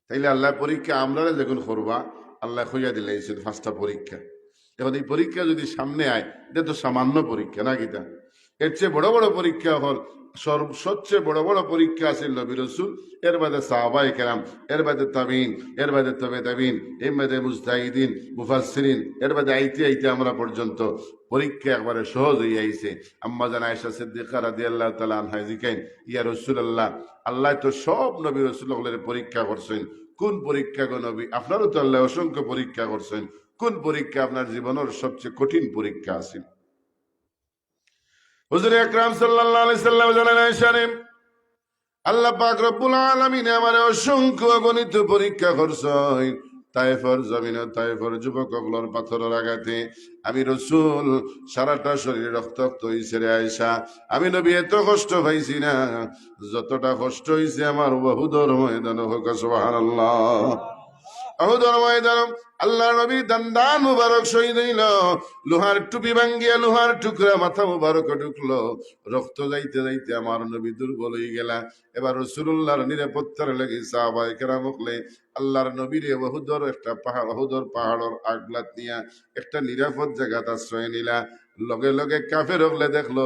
তাইলে আল্লাহ পরীক্ষা আমরা যখন করবা আল্লাহ হইয়া দিলাইছেন পাঁচটা পরীক্ষা। এখন এই পরীক্ষা যদি সামনে আয়, এটা তো সামান্য পরীক্ষা না কিতা, এর চেয়ে বড় বড় পরীক্ষা হল সবচেয়ে বড় বড় পরীক্ষা আছে নবী রাসূল, এর বাদে সাহাবায়ে কেরাম, এর বাদে তাবিন, এর বাদে তবে তাবিন, এর বাদে মুজতাহিদিন মুফাসসিরিন, এর বাদে আইতে আইতে আমরা পর্যন্ত পরীক্ষা একবারে সহজ হয়ে আইছে। আম্মা জান আয়েশা সিদ্দিকা রাদিয়াল্লাহু তাআলা আনহা জিকাইন, ইয়া রাসূলুল্লাহ, আল্লাহ তো সব নবী রাসূলদের পরীক্ষা করছেন, কোন পরীক্ষা গো নবী? আপনারও তো আল্লাহ অসংখ্য পরীক্ষা করছেন, কোন পরীক্ষা আপনার জীবনের সবচেয়ে কঠিন পরীক্ষা আছে? হুজুর আকরাম সাল্লাল্লাহু আলাইহি সাল্লাম জানান আয়েশারে, আল্লাহ পাক রব্বুল আলামিন আমারে অসংখ্য অগণিত পরীক্ষা করছেন। তায়েফের জমিনে তায়েফের যুবকগুলোর পাথরের আঘাতে আমি রাসূল সারাটা শরীরে রক্তাক্ত হইছে রে আয়েশা, আমি নবী এত কষ্ট পাইছি না যতটা কষ্ট হইছে আমার উহুদের ময়দানে। হোক সুবহানাল্লাহ। উহুদের ময়দানে আল্লাহ নবী দান্দান মুবারক শহীদ হইল, লোহার টুপি ভাঙ্গিয়া লোহার টুকরা মাথা মুবারক ঢুকলো, রক্ত যাইতে যাইতে আমার নবী দুর্বল হয়ে গেলা। এবার রাসূলুল্লাহর নিরাপত্তার লাগি সাহাবায়ে কেরাম হলে আল্লাহর নবীরে উহুদের একটা পাহাড়, উহুদের পাহাড়ের আগলাত নিয়া একটা নিরাপদ জায়গাতে আশ্রয় নিলা। লগে লগে কাফের হলে দেখলো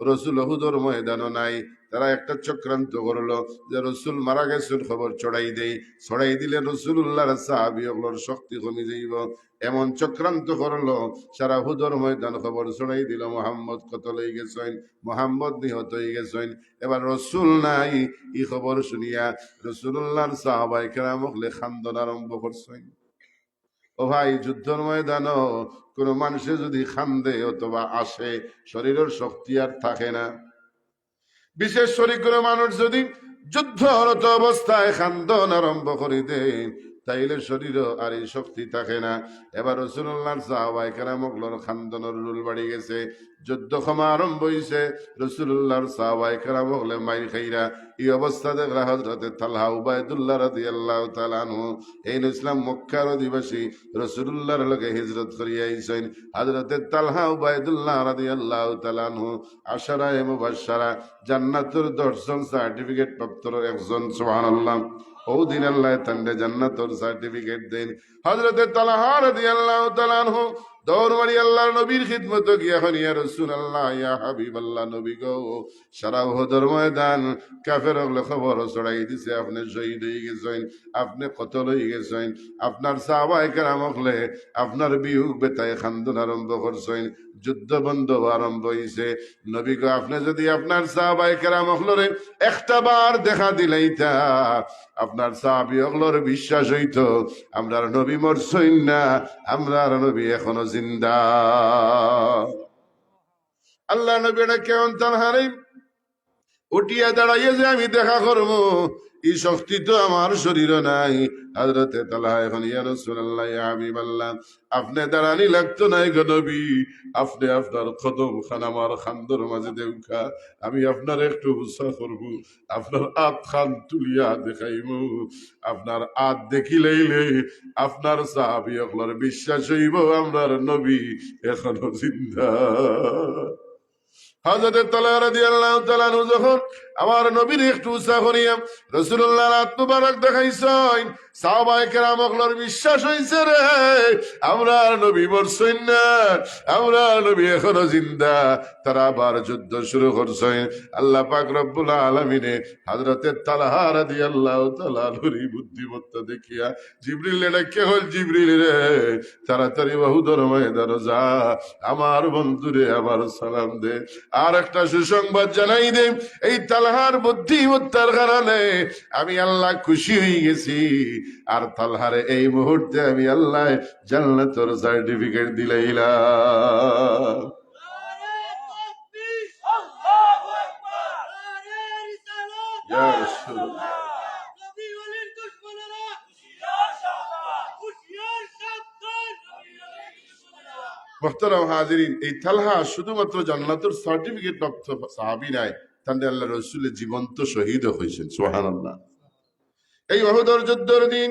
রাসূল উহুদের ময়দানও নাই, তারা একটা চক্রান্ত করলো যে রসুল মারা গেছেন খবর ছড়াই দেই, ছড়াই দিলে রসুল্লাহর সাহাবী ওগুলোর শক্তি কমে যাইব, এমন চক্রান্ত করলো। সারা হুদর ময়দান খবর ছড়াই দিল মোহাম্মদ কতল হয়ে গেছেন, মোহাম্মদ নিহত হয়ে গেছেন। এবার রসুল নাই, এই খবর শুনিয়া রসুল্লাহর সাহাবায়ে কেরাম ওগুলো খান্দন আরম্ভ করছেন। ও ভাই, যুদ্ধের ময়দানও কোন মানুষে যদি খান্দে অথবা আসে শরীরের শক্তি আর থাকে না। বিশেষ করে কোনো মানুষ যদি যুদ্ধরত অবস্থায় খান্দন আরম্ভ করে দেয় তাইলে শরীর আর এই শক্তি থাকে না। এবার রাসূলুল্লাহর সাহাবায়ে কেরামগুলোর খান্দনের রুল বাড়ি গেছে, যুদ্ধ ক্ষমা আরম্ভ হইছে, রাসূলুল্লাহর সাহাবায়ে কেরামগুলো মাইর খাইরা এই অবস্থা দেখলা হযরতে তালহা উবাইদুল্লাহ রাদিয়াল্লাহু তাআলা আনহু, এই ইসলাম মক্কার অধিবাসী রাসূলুল্লাহর লগে হিজরত করিয়া আইছেন। হযরতে তালহা উবাইদুল্লাহ রাদিয়াল্লাহু তাআলা আনহু আশারায়ে মুবাশশারা জান্নাতুর দর্শন সার্টিফিকেট প্রাপ্ত একজন। সুবহানাল্লাহ। ও দিন আল্লাহ তান্ডে জান্নাতুর সার্টিফিকেট দেন। হযরতে তালহা রাদিয়াল্লাহু তাআলা আনহু দৌড় মারি আল্লাহর নবীর খিদমত গিয়া হন, ইয়া রাসূলুল্লাহ, ইয়া হাবিবাল্লাহ, নবী গো, সারা উহুদের ময়দান কাফের হলে খবর ছড়াই দিছে আপনি শহীদ হয়ে গেছেন, আপনি কতল হয়ে গেছেন। আপনার সাহাবায়ে কেরাম হলে আপনার বিয়োগ বেতায় খান্দন আরম্ভ করছেন, যুদ্ধ বন্ধ আরম্ভ হইছে। নবী গো, আপনি যদি আপনার সাহাবায়ে কেরাম হলরে একটা বার দেখা দিলাইতা আপনার সাহাবী হলর বিশ্বাস হইতো আমরার নবী মরছইন না, আমরার নবী এখনো জিন্দা। আল্লাহ নবী কেমন তালহারে উঠিয়া দাঁড়াইয়া যে আমি দেখা করবো, এই শক্তি তো আমার শরীরে নাই। হযরতে তালহা এখন ইয়া রাসূলুল্লাহ ইয়া হাবিবাল্লাহ আপনি দাঁড়ানি লাগতো নাই গো নবী, আপনি আপনার কদম খান আমার খান্দর মাঝে দেউখা, আমি আপনার একটু উৎসাহ করবো, আপনার আত খান তুলিয়া দেখাইমু। আপনার আত দেখিলেইলে আপনার সাহাবী আপনার বিশ্বাস হইব আমরার নবী এখনো জিন্দা। হযরত তালহা রাদিয়াল্লাহু তাআলা আনহু যখন আমার নবীর একটু উৎসাহ করিয়া রাসূলুল্লাহর হাত মুবারক দেখাইছেন, সাহাবায়ে কেরাম সকলের বিশ্বাস হইছে রে আমরা নবী মরছেন না, আমরা নবী এখনো জিন্দা। তারা আবার যুদ্ধ শুরু করছেন। আল্লাহ পাক রব্বুল আলামিনে হযরত তালহা রাদিয়াল্লাহু তাআলা আনহুর বুদ্ধিমত্তা দেখিয়া জিবরিল ডাকে হল, জিবরিল রে তাড়াতাড়ি উহুদের ময়দানে যা, আমার বন্ধুরে আমার সালাম দে, আর একটা সুসংবাদ জানাই দে, এই তালহার বুদ্ধিমত্তার কারণে আমি আল্লাহ খুশি হয়ে গেছি, আর তালহারে এই মুহূর্তে আমি আল্লাহ জান্নাতের সার্টিফিকেট দিলাইলাম। ইয়া রাসূলুল্লাহ মুহতারাম হাজিরিন, এই তালহা শুধুমাত্র জান্নাতের সার্টিফিকেট প্রাপ্ত সাহাবী নাই, তান্ডে আল্লাহ রাসূলের জীবন্ত শহীদ হয়েছেন। সুবহানাল্লাহ। এই উহুদের যুদ্ধের দিন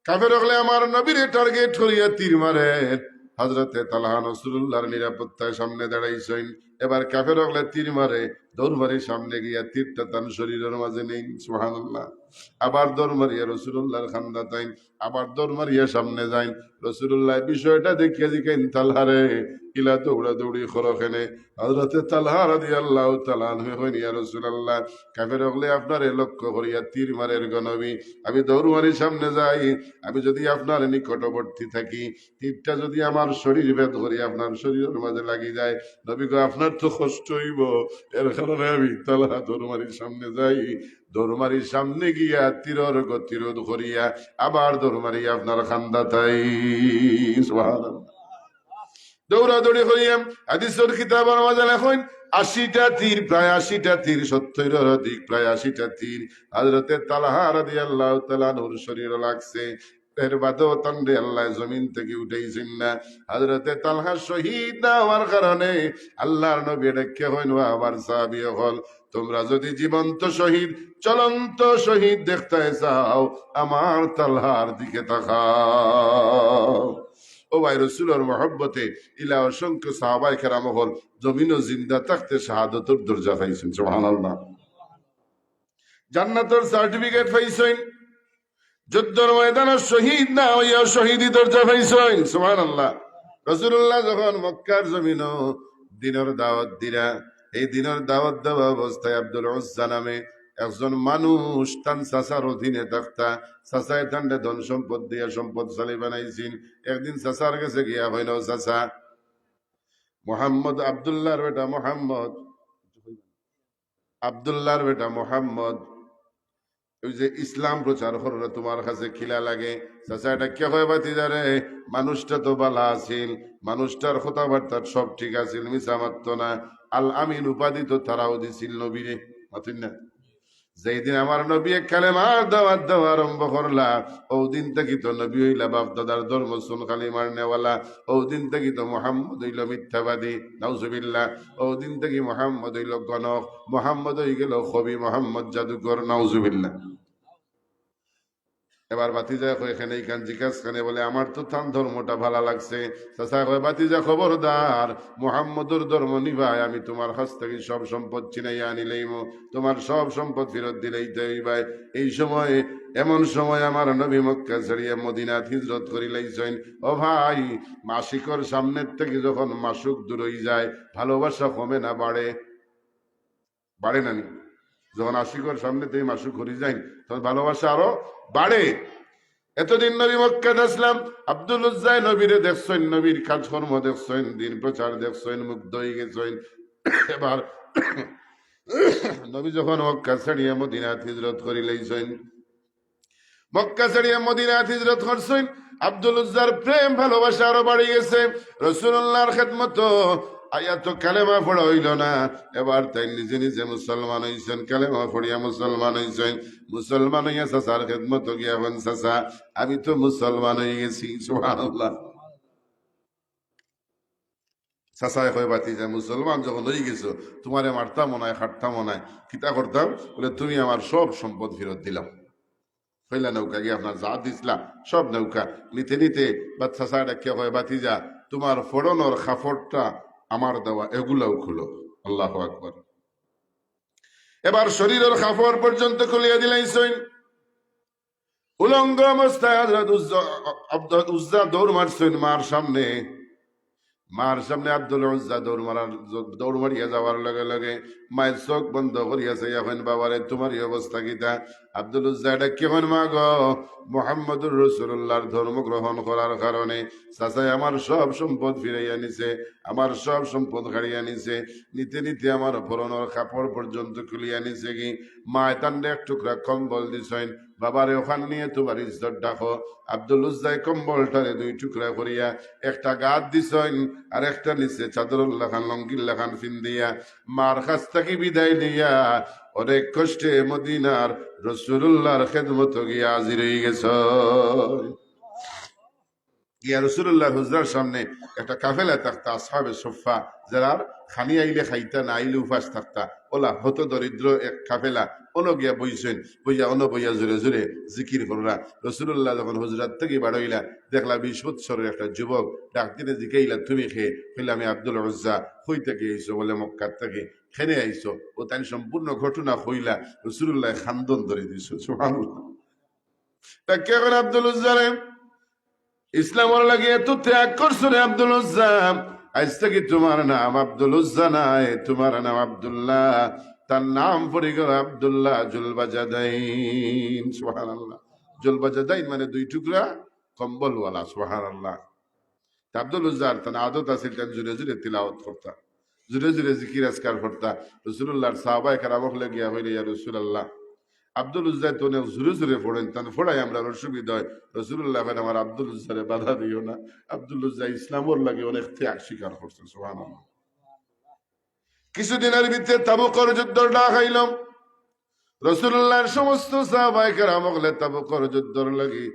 কাফের হলে আমার নবীরে টার্গেট করিয়া তীর মারে। হযরতে তালহা রাসূলুল্লাহর নিরাপত্তায় সামনে দাঁড়াইছেন। এবার কাফের হলে তীর মারে, দৌড় মারি সামনে গিয়া তীরটা তার শরীরের মাঝে নেই। সুবহানাল্লাহ। আবার দৌড় মারিয়া রাসূলুল্লাহর খান্দা তাইন, আবার দৌড় মারিয়া সামনে যাইন। রাসূলুল্লাহ বিষয়টা দেখিয়া জিকেন তালহারে ইলা দৌড়া দৌড়ি খরখেনে। হযরতে তালহা রাদিয়াল্লাহু তাআলা আনহু কইন, ইয়া রাসূলুল্লাহ কাফের হলে আপনারে লক্ষ্য করিয়া তীর মারের গো নবী, আমি দৌড় মারি সামনে যাই, আমি যদি আপনার নিকটবর্তী থাকি, তীরটা যদি আমার শরীর ভেদ করি আপনার শরীরের মাঝে লাগি যায়, নবী গো আপনার তো কষ্ট হইব, এর কারণে আমি তালহা দৌড় মারি সামনে যাই। দৌড় মারি সামনে গিয়া তীরের গতিরোধ করিয়া আবার দৌড় মারি আপনার খান্দা তাই। সুবহানাল্লাহ। দৌড়াদৌড়ি করিয়া হাদিসের কিতাবের মাঝে লেখেন ৮০টা তীর, প্রায় ৮০টা তীর, ৭০-এর অধিক, প্রায় ৮০টা তীর হযরতে তালহা রাদিয়াল্লাহু তাআলা আনহুর শরীরে লাগছে। এর বাদেও তান্ডে আল্লাহ জমিন থেকে উঠাইছেন না। হযরতে তালহা শহীদ না হওয়ার কারণে আল্লাহর নবী ডেকে হইন, আমার সাহাবী হল, তোমরা যদি জীবন্ত শহীদ, চলন্ত শহীদ দেখতে চাও আমার তালহার দিকে তাকাও। ও ভাই, রাসূলের মহব্বতে ইলা অসংখ্য সাহাবায়ে কেরাম হল জমিন ও জিন্দা থাকতে শাহাদাতের দরজা পাইছেন। সুবহানাল্লাহ। জান্নাতের সার্টিফিকেট পাইছেন, যুদ্ধের ময়দানে শহীদ না হইয়া শহীদি দরজা পাইছেন। সুবহানাল্লাহ। রাসূলুল্লাহ যখন মক্কার জমিন দিনের দাওয়াত দিরা, এই দিনের দাওয়াত দেওয়া অবস্থায় আব্দুল উজ্জা নামে একজন মানুষ তান চাচার অধীনে থাকতা। চাচায় তান্ডে ধন সম্পদ দিয়া সম্পদশালী বানাইছেন। একদিন চাচার কাছে গিয়া হইল, চাচা মোহাম্মদ আব্দুল্লাহর বেটা মোহাম্মদ, আব্দুল্লাহর বেটা মোহাম্মদ ওই যে ইসলাম প্রচার করলে তোমার কাছে খিলা লাগে। চাচা এটা কে হয় বাতিজা রে, মানুষটা তো বালা আছিল, মানুষটার কথাবার্তা সব ঠিক আছিল, মিছা মারত না। আল আমিন উপাধি তো তারাও দিছিল নবীরে, মাতুন না। যেদিন আমার নবী কালেমার দাওয়াত দেওয়া আরম্ভ করলা, ও দিন থেকে তো নবী হইলা বাপ দাদার ধর্ম সুন খালি মারনেওয়ালা, ও দিন থেকে তো মোহাম্মদ হইল মিথ্যাবাদী, নাউজুবিল্লাহ। ও দিন থেকে মোহাম্মদ হইল গণক, মোহাম্মদ হয়ে গেল কবি, মোহাম্মদ জাদুকর, নাউজুবিল্লাহ। এবার বাতিজা এখানে এইখান জিজ্ঞাস খানে বলে, আমার তো তান ধর্মটা ভালো লাগছে। চাচা কয়, বাতিজা খবরদার, মুহাম্মদুর ধর্ম নিভাই, আমি তোমার কাছ থেকে সব সম্পদ চিনাইয়া আনিলেই, তোমার সব সম্পদ ফেরত দিলেই ভাই। এই সময়, এমন সময় আমার নবী মক্কা ছাড়িয়া মদিনাত হিজরত করিলাইছেন। ও ভাই, মাসিকর সামনের থেকে যখন মাসুক দূর হয়ে যায়, ভালোবাসা কমে না বাড়ে? বাড়ে না নি? যখন আশিকর সামনে থেকে মাসুক করি যায় তখন ভালোবাসা আরো বাড়ে। এতদিন নবী মক্কাতে আসলাম, আব্দুল উজ্জায় নবীরে দেখছেন, নবীর কাজকর্ম দেখছেন, দিন প্রচার দেখছেন, মুগ্ধ হয়ে গেছেন। এবার নবী যখন মক্কা ছাড়িয়া মদিনাত হিজরত করিলাইছেন, মক্কা ছাড়িয়া মদিনাত হিজরত করছেন, আব্দুল উজ্জার প্রেম ভালোবাসা আরো বাড়ি গেছে রাসূলুল্লাহর খেদমত আয়া তো কালেমা পড়া হইল না, এবার তাই নিজে নিজে মুসলমান হইছেন, কালেমা পড়িয়া মুসলমান হইছেন। মুসলমান হইয়া চাচার খেদমত গিয়া হন, চাচা আমি তো মুসলমান হয়ে গেছি। সুবহানাল্লাহ। চাচায় কয় বাতিজা মুসলমান যখন হয়ে গেছো, তোমারে মারতাম মনে হয়, খাটতাম মনে হয়, কিতা করতাম বলে তুমি আমার সব সম্পদ ফেরত দিলাম। কইলা নৌকা গিয়ে আপনার যা দিছিলাম সব নৌকা নিতে নিতে বাচ্চা চাচা কে কয় বাতিজা তোমার ফড়নোর খাফড়টা আমার দেওয়া এগুলাও খুলো। আল্লাহু আকবার। এবার শরীরের খাফড় পর্যন্ত খুলিয়া দিলাইছেন। উলঙ্গ অবস্থায় হযরত উজ্জা দৌড় মারছেন মার সামনে। মার সামনে আব্দুল উজ্জা দৌড় মারিয়া যাওয়ার লগে লগে মায়ের চোখ বন্ধ করিয়াছে, এখন বাবারে তোমার অবস্থা কিতা? আব্দুল উজ্জা এটা কেমন মা গো, মুহাম্মদুর রাসূলুল্লাহর ধর্ম গ্রহণ করার কারণে চাচাই আমার সব সম্পদ ফিরাইয়া নিছে, আমার সব সম্পদ হারিয়ে নিছে, নিতে নিতে আমার পরনের কাপড় পর্যন্ত খুলিয়া নিছে। কি মায় তান্ডে এক টুকরা কম্বল দিছেন, বাবারে ওখান নিয়ে তোমার ইজ্জত ডাকো। আব্দুল উজ্জাই কম্বলটারে দুই টুকরা করিয়া একটা গাদ দিছেন আর একটা নিচে চাদরুল্লাহ খান লঙ্গিল্লা খান ফিন দিয়া মার কাছ থেকে বিদায় দিয়া অনেক কষ্টে মদিনার রাসূলুল্লাহর খেদমত গিয়া হাজির হয়ে গেছ। গিয়া রাসূলুল্লাহ হুজরার সামনে একটা কাফেলা থাকতা, আসহাবে সুফা, যারা খানি আইলে খাইতা না আইলে উপাস থাকতা, ওলা হত দরিদ্র এক কাফেলা, অন গিয়া বইছেন, বইয়া অন বইয়া জোরে জোরে জিকির করলা। রাসূলুল্লাহ যখন হুজরাত থেকে বাড়াইলা দেখলা 20 বৎসরের একটা যুবক, ডাক দিনে জিকাইলা তুমি খে, কইলা আমি আব্দুল উজ্জা, কই থেকে আইছো বলে মক্কার থেকে, খেনে আইছো। ও তাই সম্পূর্ণ ঘটনা হইলা রাসূলুল্লাহ খান্দন ধরে দিছ। সুবহানাল্লাহ। তা কে করে আব্দুল উজ্জারে ইসলামের লাগে এত ত্যাগ করছো রে আব্দুল উজ্জা, আজ থেকে তোমার নাম আব্দুল উজ্জা নাই, তোমার নাম আব্দুল্লাহ। তার নাম পড়ে গেল আব্দুল্লাহ জুলবাজাদাইন। সুবহানাল্লাহ। জুলবাজাদাইন মানে দুই টুকরা কম্বলওয়ালা। সুবহানাল্লাহ। আব্দুল উজ্জার তার আদত আছে, জুড়ে জুড়ে তিলাওয়াত করতা, জুড়ে জুড়ে জিকির আজকার করতা। রাসূলুল্লাহর সাহাবায়ে কেরামক লাগিয়া হইলে ইয়া রাসূলুল্লাহ আব্দুল উজ্জায় তো অনেক জোরে জোরে পড়েন, তান ফোড়াই আমরা অসুবিধা হয়। রাসূলুল্লাহ আমার আব্দুল উজ্জারে বাধা দিও না। আব্দুল উজ্জা ইসলামর লাগে অনেক ত্যাগ স্বীকার করছে। সুবহানাল্লাহ। কিছুদিনের ভিতরে তাবুকের যুদ্ধ খাইলাম। রাসূলুল্লাহর সমস্ত সাহাবায়ে কেরাম তাবুকের যুদ্ধর লাগি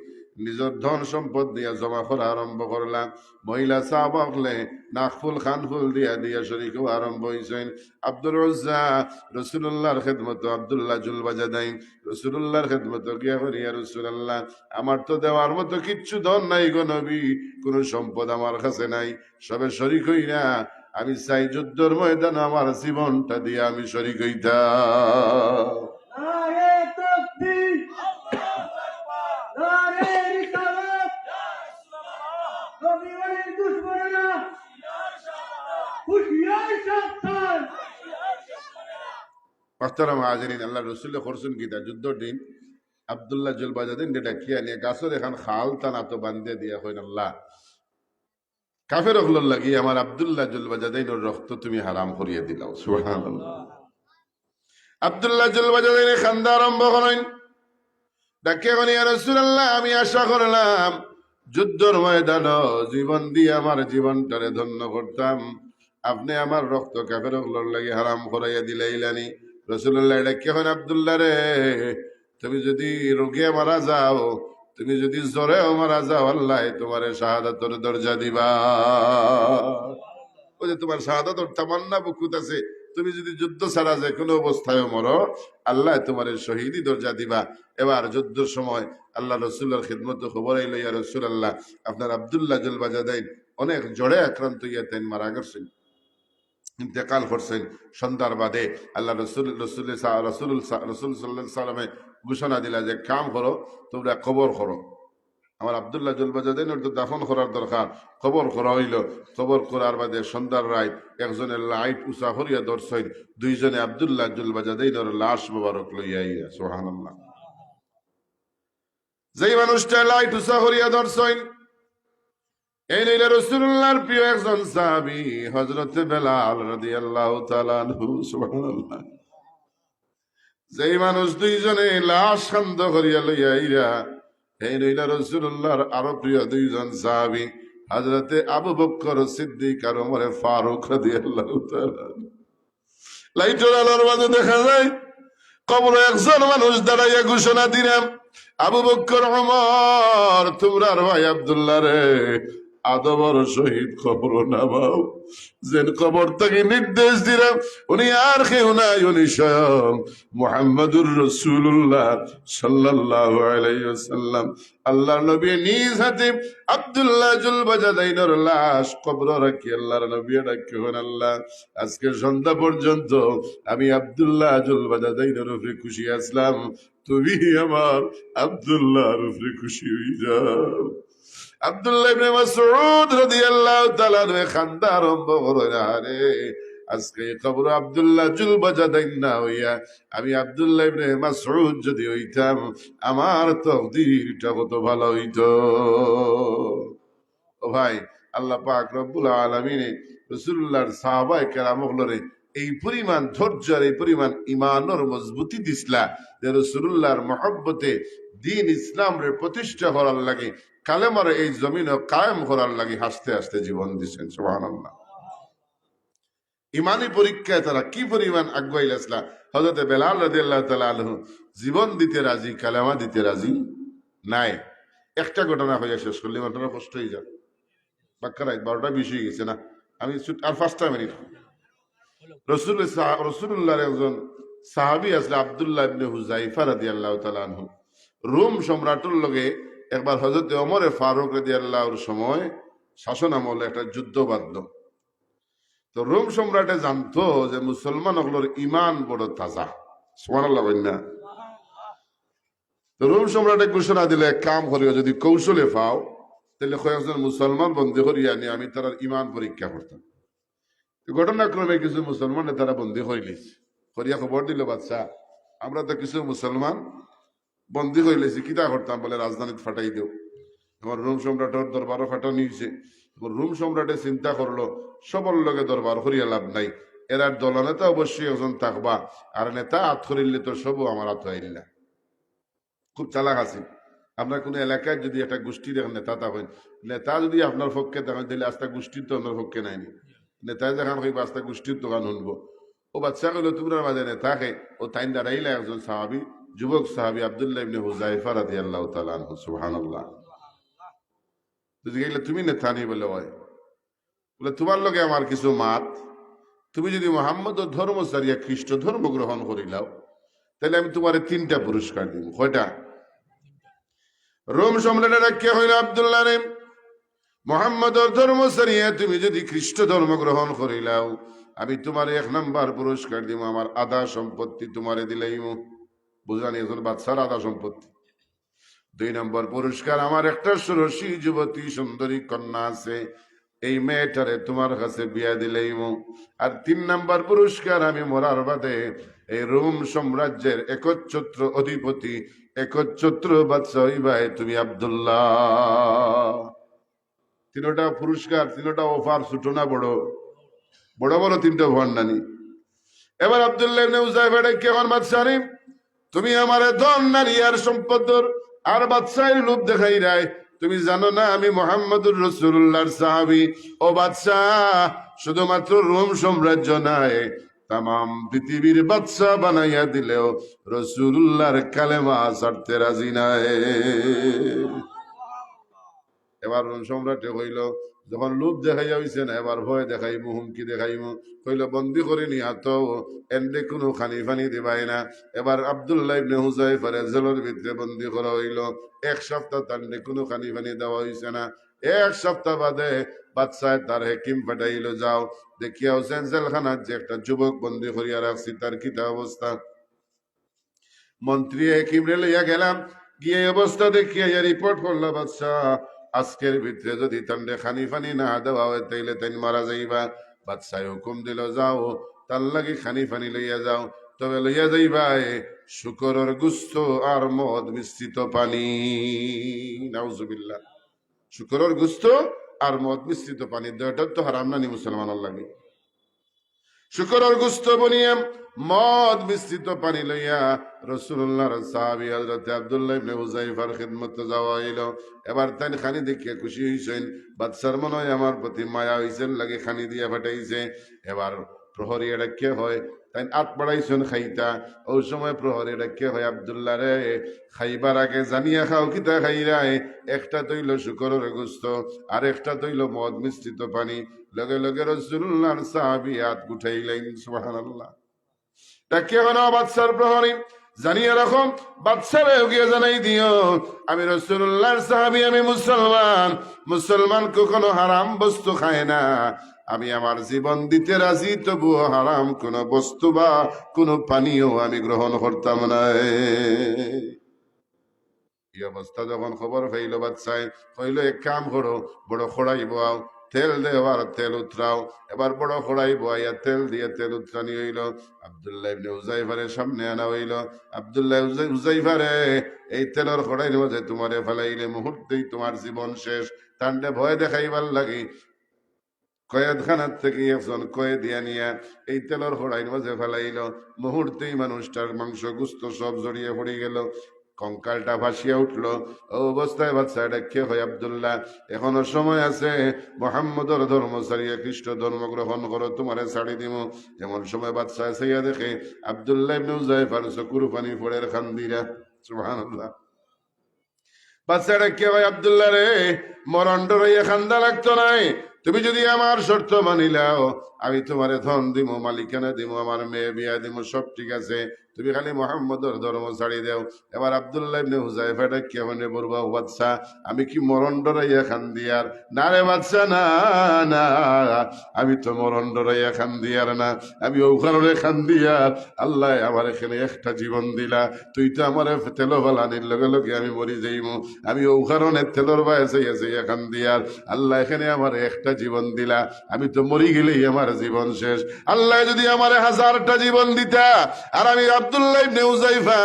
নিজের ধন সম্পদ দিয়া জমা করা আরম্ভ করলাম। মহিলা সাহাবা হলে নাকফুল খানফুল দিয়া দিয়া শরীক আরম্ভ হয়েছেন। আব্দুল উজ্জা রাসূলুল্লাহর খেদমত আব্দুল্লাহ জুলবাজাদাইন রাসূলুল্লাহর খেদমত গিয়া করিয়া রাসূলুল্লাহ আমার তো দেওয়ার মতো কিচ্ছু ধন নাই গো নবী, কোন সম্পদ আমার কাছে নাই, সবে শরীক হই না, আমি চাই যুদ্ধের ময়দান আমার জীবনটা দিয়ে আমি শরীক হইতাম। আল্লাহ রসুল করছেন কিতা যুদ্ধর দিন আব্দুল্লাহ জুলবাজাদিন ডাকিয়া নিয়ে গাছের এখান খাল টানা তো বান্ধে দিয়া হইন আল্লাহ কাফের হল লাগি আমার আব্দুল্লাহ জুলবাজাদিনের রক্ত তুমি হারাম করিয়া দিলাও। সুবহানাল্লাহ। আব্দুল্লাহ জুলবাজাদিন খান্দা আরম্ভ করেন, ডাকিয়া কোন ইয়া রাসূলুল্লাহ আমি আশা করলাম যুদ্ধর ময়দান জীবন দিয়ে আমার জীবনটারে ধন্য করতাম, আপনি আমার রক্ত কাফের হল লাগি হারাম করাইয়া দিলাইলানি। রাসূলুল্লাহ ডাকিয়া কোন আব্দুল্লাহ রে তুমি যদি রোগে মারা যাও, তুমি যদি জ্বরেও মারা যাও, আল্লাহ তোমার শাহাদাতের দরজা দিবা। ওই যে তোমার শাহাদাতের তামান্না বুকুত আছে, তুমি যদি যুদ্ধ ছাড়া যে কোনো অবস্থায় মরো, আল্লাহ তোমার শহীদি দরজা দিবা। এবার যুদ্ধের সময় আল্লাহ রসুল্লাহর খিদমত খবর আইল, ইয়া রাসূলুল্লাহ আপনার আব্দুল্লাহ জুলবাজাদাইন অনেক জড়ে আক্রান্ত ইয়াতেন, মারা গেছেন, ইন্তেকাল করছেন। সন্ধ্যার বাদে আল্লাহ রসুল সাল্লাল্লাহু সাল্লামে ঘোষণা দিলা যে কাম করো, তোমরা কবর করো, আমার আব্দুল্লাহ জুলবাজাদাইনের তো দাফন করার দরকার, কবর করা হইল। কবর করার বাদে সন্ধ্যার রাত একজনের লাইট উঁচা করিয়া ধরছেন, দুইজনে আব্দুল্লাহ জুলবাজাদাইনের লাশ মোবারক লইয়া আইয়া। সুবহানাল্লাহ। যেই মানুষটা লাইট উঁচা করিয়া ধরছেন এই নিলে রাসূলুল্লাহর প্রিয় একজন সাহাবী হযরত বেলাল রাদিয়াল্লাহু তাআলা আনহু। সুবহানাল্লাহ। যেই মানুষ দুইজনে লাশ খান্দ করিয়া লইয়া আইরা এই রইলা রাসূলুল্লাহর আরো প্রিয় দুইজন সাহাবী, হযরতে আবু বকর সিদ্দিক আর ওমর ফারুক রাদিয়াল্লাহু তাআলা। লাইটের আলোর মাঝে দেখা যায় কবরে একজন মানুষ দাঁড়াইয়া ঘোষণা দিলাম, আবু বকর ওমর তোমরার ভাই আব্দুল্লাহ রে আদবর সহিত খবর নামাও। যেন কবর থেকে নির্দেশ দিলাম, উনি আর কেউ নাই, উনি স্বয়ং মুহাম্মাদুর রাসূলুল্লাহ সাল্লাল্লাহু আলাইহি ওয়াসাল্লাম। আল্লাহর নবী নিজ হাতে আব্দুল্লাহ জুলবাজাদাইনের লাশ কবর রাখি আল্লাহর নবী ডাকেন, আল্লাহ আজকে সন্ধ্যা পর্যন্ত আমি আব্দুল্লাহ জুলবাজাদাইনের উপরে খুশি আসলাম, তুমি আমার আব্দুল্লাহর উপরে খুশি হয়ে যাও। আব্দুল্লাহ ইবনে মাসউদ রাদিয়াল্লাহু তাআলা খান্দা আরম্ভ করলেন, আরে আজকে কবর আব্দুল্লাহ জুলবাজাদাইন না হইয়া আমি আব্দুল্লাহ ইবনে মাসউদ যদি হইতাম, আমার তকদীরটা কত ভালো হইতো। ও ভাই, আল্লাহ পাক রব্বুল আলামিন রাসূলুল্লাহর সাহাবায়ে কেরামগুলোরে এই পরিমাণ ধৈর্য আর এই পরিমাণ ঈমানের মজবুতি দিছলা যে রাসূলুল্লাহর মহব্বতে দ্বীন ইসলামের প্রতিষ্ঠা করার লাগে, কালেমার এই জমিনে কায়েম করার লাগে হাসতে হাসতে জীবন দিচ্ছেন। সুবহানাল্লাহ। ইমানি পরীক্ষায় তারা কি পরিমাণ আগুয়াইল আসলা। হযরত বেলাল রাদিয়াল্লাহু তাআলা আনহু জীবন দিতে রাজি, কালেমা দিতে রাজি নাই। একটা ঘটনা হয়ে শেষ করলে ঘটনা কষ্ট হয়ে যাবে, বাক্কা রাত 12টা 20 হয়ে গেছে না, আমি আর 5টা মিনিট। রাসূলুল্লাহর একজন সাহাবী আসলে আব্দুল্লাহ ইবনে হুযাইফা রাদিয়াল্লাহু তাআলা আনহু রোম সম্রাটের লগে একবার হযরত ওমর ফারুক রাদিয়াল্লাহুর সময় শাসন আমলে একটা যুদ্ধ বাঁধল। তো রোম সম্রাটে জানতো যে মুসলমান হলোর ইমান বড় তাজা। সুবহানাল্লাহ বলনা। তো রোম সম্রাটে ঘোষণা দিলে, এক কাম করিও, যদি কৌশলে পাও তাহলে কয়েকজন মুসলমান বন্দী করিয়া নিয়ে আমি তার ইমান পরীক্ষা করতাম। ঘটনাক্রমে কিছু মুসলমান তারা বন্দী হইলিস, করিয়া খবর দিল, বাদশা আমরা তো কিছু মুসলমান বন্দী হইলেছি, কিতা করতাম? বলে রাজধানীতে ফাটাই দেও। আমার রোম সম্রাটের দরবারও ফাটানি হয়েছে। রোম সম্রাটে চিন্তা করলো, সবর লগে দরবার করিয়া লাভ নাই, এরার দলনেতা অবশ্যই একজন থাকবা, আর নেতা হাত করিলে তো সবও আমার হাত হইলা। খুব চালাক আছে। আপনার কোনো এলাকায় যদি একটা গোষ্ঠীর নেতা থাকেন, নেতা যদি আপনার পক্ষে থাকেন তাহলে আস্তা গোষ্ঠীর তো আপনার পক্ষে নাইনি। নেতায় যখন কইব আস্তা গোষ্ঠীর দোকান শুনবো। ও বাচ্চা কইলো তোমরা মাঝে নেতাকে, ও তাইন দাঁড়াইলে একজন সাহাবী, যুবক সাহাবী আব্দুল্লাহ ইবনে হুযাইফা রাদিয়াল্লাহু তাআলা আনহু। সুবহানাল্লাহ। তুমি নেতা নেই বলে হয়, বলে তোমার লগে আমার কিছু মাত, তুমি যদি মুহাম্মদ ধর্ম সারিয়া খ্রিস্ট ধর্ম গ্রহণ করিলাও তাহলে আমি তোমার 3টা পুরস্কার দিব। কয়টা? রোম সম্রাটের কে হইল আব্দুল্লাহ রে, মুহাম্মদর ধর্ম সারিয়া তুমি যদি খ্রিস্ট ধর্ম গ্রহণ করিলাও আমি তোমার 1 নাম্বার পুরস্কার দিব, আমার আধা সম্পত্তি তোমারে দিলাইম। বুঝানি এখন বাদশার আধা সম্পত্তি। 2 নম্বর পুরস্কার, আমার একটা ষোড়শী যুবতী সুন্দরী কন্যা আছে, এই মেয়েটারে তোমার কাছে বিয়া দিলাইম। আর 3 নম্বর পুরস্কার, আমি মরার বাদে এই রোম সাম্রাজ্যের একচ্ছত্র অধিপতি, একচ্ছত্র বাদশা হইবাই তুমি আব্দুল্লাহ। 3টা পুরস্কার, 3টা অফার, ছোট না বড়? বড় বড় 3টা ভান্ডানি। এবার আব্দুল্লাহ ইবনে হুযাইফা কেমন বাদশা রে, তুমি আমার ধন নারী আর সম্পদর আর বাদশাহের লোভ দেখাই রায়, তুমি জানো না আমি মুহাম্মদুর রাসূলুল্লাহর সাহাবী। ও বাদশাহ, শুধুমাত্র রোম সাম্রাজ্য নয়, তাম পৃথিবীর বাদশাহ বানাইয়া দিলেও রাসূলুল্লাহর কালেমা ছাড়তে রাজি নাই। এবার রোম সম্রাটে হইল, যখন লোভ দেখাইয়া হইছে না, এবার ভয় দেখাইমু, হুমকি দেখাইমু। কইল বন্দি করে নিয়া তো এন্ডে কোনো খানি ফানি দিবাই না। এবার আব্দুল্লাহ ইবনে হুযাইফারে জেলের ভিতরে বন্দি করা হইল। 1 সপ্তাহ তান্ডে কোনো খানি ফানি দেওয়া হইছে না। 1 সপ্তাহ বাদে বাদশাহ তার হেকিম পাঠাইল, যাও দেখিয়া হোসেন জেলখানার যে একটা যুবক বন্দি করিয়া রাখছি তার কিতা অবস্থা। মন্ত্রী হেকিম রে লইয়া গেলাম, গিয়ে অবস্থা দেখিয়া রিপোর্ট করলো, বাদশাহ আজকের ভিতরে যদি তান্ডে খানি ফানি না দেওয়া হয় তাইলে তাই মারা যাইবা। বাদশাহ হুকুম দিল, যাও তার লাগি খানি ফানি লইয়া যাও, তবে লইয়া যাইবা শুকরের গুস্ত আর মদ মিশ্রিত পানি। নাউজুবিল্লাহ। শুকরের গুস্ত আর মদ মিশ্রিত পানি, দুইটা তো হারাম নানি মুসলমানের লাগে। শুকরের গোস্ত বনিয়ে মদ মিশ্রিত পানি লইয়া রাসূলুল্লাহর সাহাবী হযরত আব্দুল্লাহ ইবনে হুযাইফার খিদমতে যাওয়া হইল। এবার তাই খানি দেখিয়া খুশি হইছেন, বাদশার মনে হয় আমার প্রতি মায়া হইছেন লাগে খানি দিয়া ফাটাইছে। এবার প্রহরী এটা কে হয়, তাই আট বাড়াইছেন খাইতা। ওই সময় প্রহরী এটা কে হয়, আব্দুল্লাহ রে খাইবার আগে জানিয়া খাও কিতা খাইরাই, একটা তৈল শুকরের গোস্ত আর একটা তৈল মদ মিশ্রিত পানি। লগে লগে রাসূলুল্লাহর সাহাবী হাত উঠাইলেন, সুবহানাল্লাহ। ডাকিয়া হলো বাদশার প্রহরী, জানিয়ে রাখো বাদশারে গিয়ে জানাই দিও আমি রাসূলুল্লাহর সাহাবী, আমি মুসলমান। মুসলমান কখনো হারাম বস্তু খায় না। আমি আমার জীবন দিতে রাজি, তবুও হারাম কোন বস্তু বা কোন পানীয় আমি গ্রহণ করতাম না। এই অবস্থা যখন খবর পাইল বাদশাহ কইল, এক কাম করো, বড় খড়াই বাও, তেল দেওয়ার তেল উতরাও। এবার বড় খড়াই বয়াইয়া তেল দিয়ে তেল উতরানি হইল। আব্দুল্লাহ ইবনে হুযাইফারের সামনে আনা হইল। আব্দুল্লাহ হুযাইফারে, এই তেলের খড়াইর মাঝে তোমারে ফেলাইলে মুহূর্তেই তোমার জীবন শেষ। তান্ডে ভয় দেখাইবার লাগি কয়েদখানার থেকে একজন কয়েদিয়া নিয়া এই তেলের খড়াইর মাঝে ফেলাইল। মুহূর্তেই মানুষটার মাংস গুস্ত সব জড়িয়ে পড়ে গেল, কঙ্কালটা ভাসিয়া উঠল। ও অবস্থায় বাচ্চা ডাকে হয়, আব্দুল্লাহ এখনো সময় আছে, মুহাম্মদর ধর্ম ছাড়িয়া খ্রিস্ট ধর্ম গ্রহণ করো, তোমারে ছাড়ি দিব। এমন সময় বাচ্চা ছাইয়া দেখে আব্দুল্লাহ ইবনে হুযাইফার চকুর পানি পড়ে খান্দিরা, সুবহানাল্লাহ। বাচ্চা ডাকে হয়, আব্দুল্লাহ রে মরণ ডরাইয়া খান্দা লাগতো নাই, তুমি যদি আমার শর্ত মানিলাও আমি তোমারে ধন দিব, মালিকানা দিব, আমার মেয়ে বিয়া দিব, সব ঠিক আছে, তুমি খালি মুহাম্মদর ধর্ম ছাড়ি দাও। এবার আব্দুল্লাহ ইবনে হুযাইফা ডাকিয়া মানে বলবা, বাদশা আমি কি মরণ ডরাইয়া খান্দিয়ার? না রে বাদশা, না না, আমি তো মরণ ডরাইয়া খান্দিয়ার না, আমি ও কারণে খান্দিয়ার আল্লাহ আমার এখানে একটা জীবন দিলা, তুই তো আমার তেল বালানির লগে লগে আমি মরি যাইব, আমি ও কারণে তেলর বায়সে খান্দিয়ার আল্লাহ এখানে আমার একটা জীবন দিলা, আমি তো মরি গেলেই আমার জীবন শেষ। আল্লাহ যদি আমার 1000টা জীবন দিতা আর আমি আব্দুল্লাহ ইবনে হুযাইফা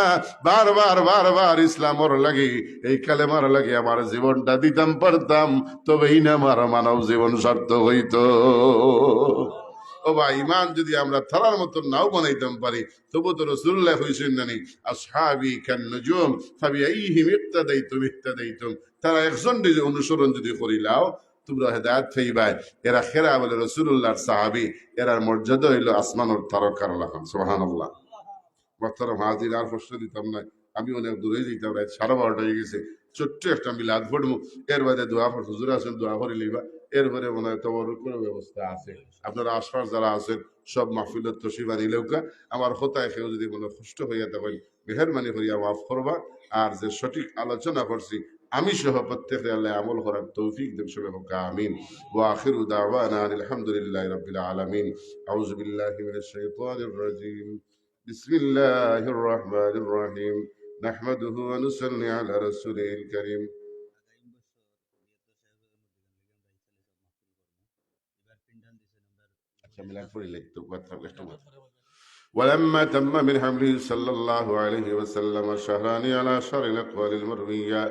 বারবার বারবার ইসলামর লাগি এই কালেমার লাগি আমার জীবনটা দিতাম পারতাম, তবেই না আমার মানব জীবন সার্থক হইতো। ও ভাই, ইমান যদি আমরা থালার মতো নাও বানাইতাম পারি, তবু তো রাসূলুল্লাহ হইছেন নানি আসহাবি কান নুজুম ফাবিআইহিম ইক্তাদাইতুম ইক্তাদাইতুম, তারা একজন যদি অনুসরণ যদি করিলাও তোমরা হেদায়েত পাইবাই। এরা খেরা বলে রাসূলুল্লাহর সাহাবী, এরার মর্যাদা হইল আসমানের তারকার লাগান, সুবহানাল্লাহ। মোহতারাম হাজির, আর প্রশ্ন দিতাম না, আমি অনেক দূরে যেতাম, রাত 12:30 হয়ে গেছে। ছোট্ট একটা মিলাদ পড়বো, এর বাদে দোয়া পড়, হুজুর আছেন দোয়া করে লইবা, এরপরে মনে হয় তবরুক কোনো ব্যবস্থা আছে। আপনারা আশপাশ যারা আছেন সব মাহফিলত তশরিফা নিলেউকা, আমার হতায় কেউ যদি মনে কষ্ট হইয়া থাকেন মেহেরবানি করিয়া মাফ করবা। আর যে সঠিক আলোচনা করছি আমি সহ প্রত্যেকে আল্লাহ আমল করার তৌফিক দেব, সবাই হোক আমিন। ওয়া আখিরু দাওয়ানা আলহামদুলিল্লাহি রাব্বিল আলামিন। আউযু বিল্লাহি মিনাশ শাইতানির রাজীম। بسم الله الرحمن الرحيم نحمده ونصلي على رسوله الكريم ولما تم من حمله صلى الله عليه وسلم شهران على شر الأقوال المروية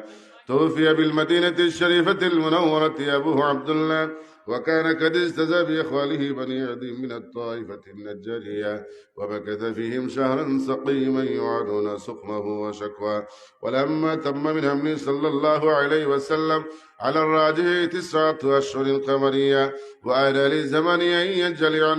توفي بالمدينة الشريفة المنورة أبوه عبد الله، وكان قد استزى بإخواله بني عدي من الطائفة النجارية، ومكث فيهم شهرا سقيما يعانون سقمه وشكوى. ولما تم من حمله صلى الله عليه وسلم على الراجح 9 أشهر قمرية، وأدى للزمن أن ينجلي عنه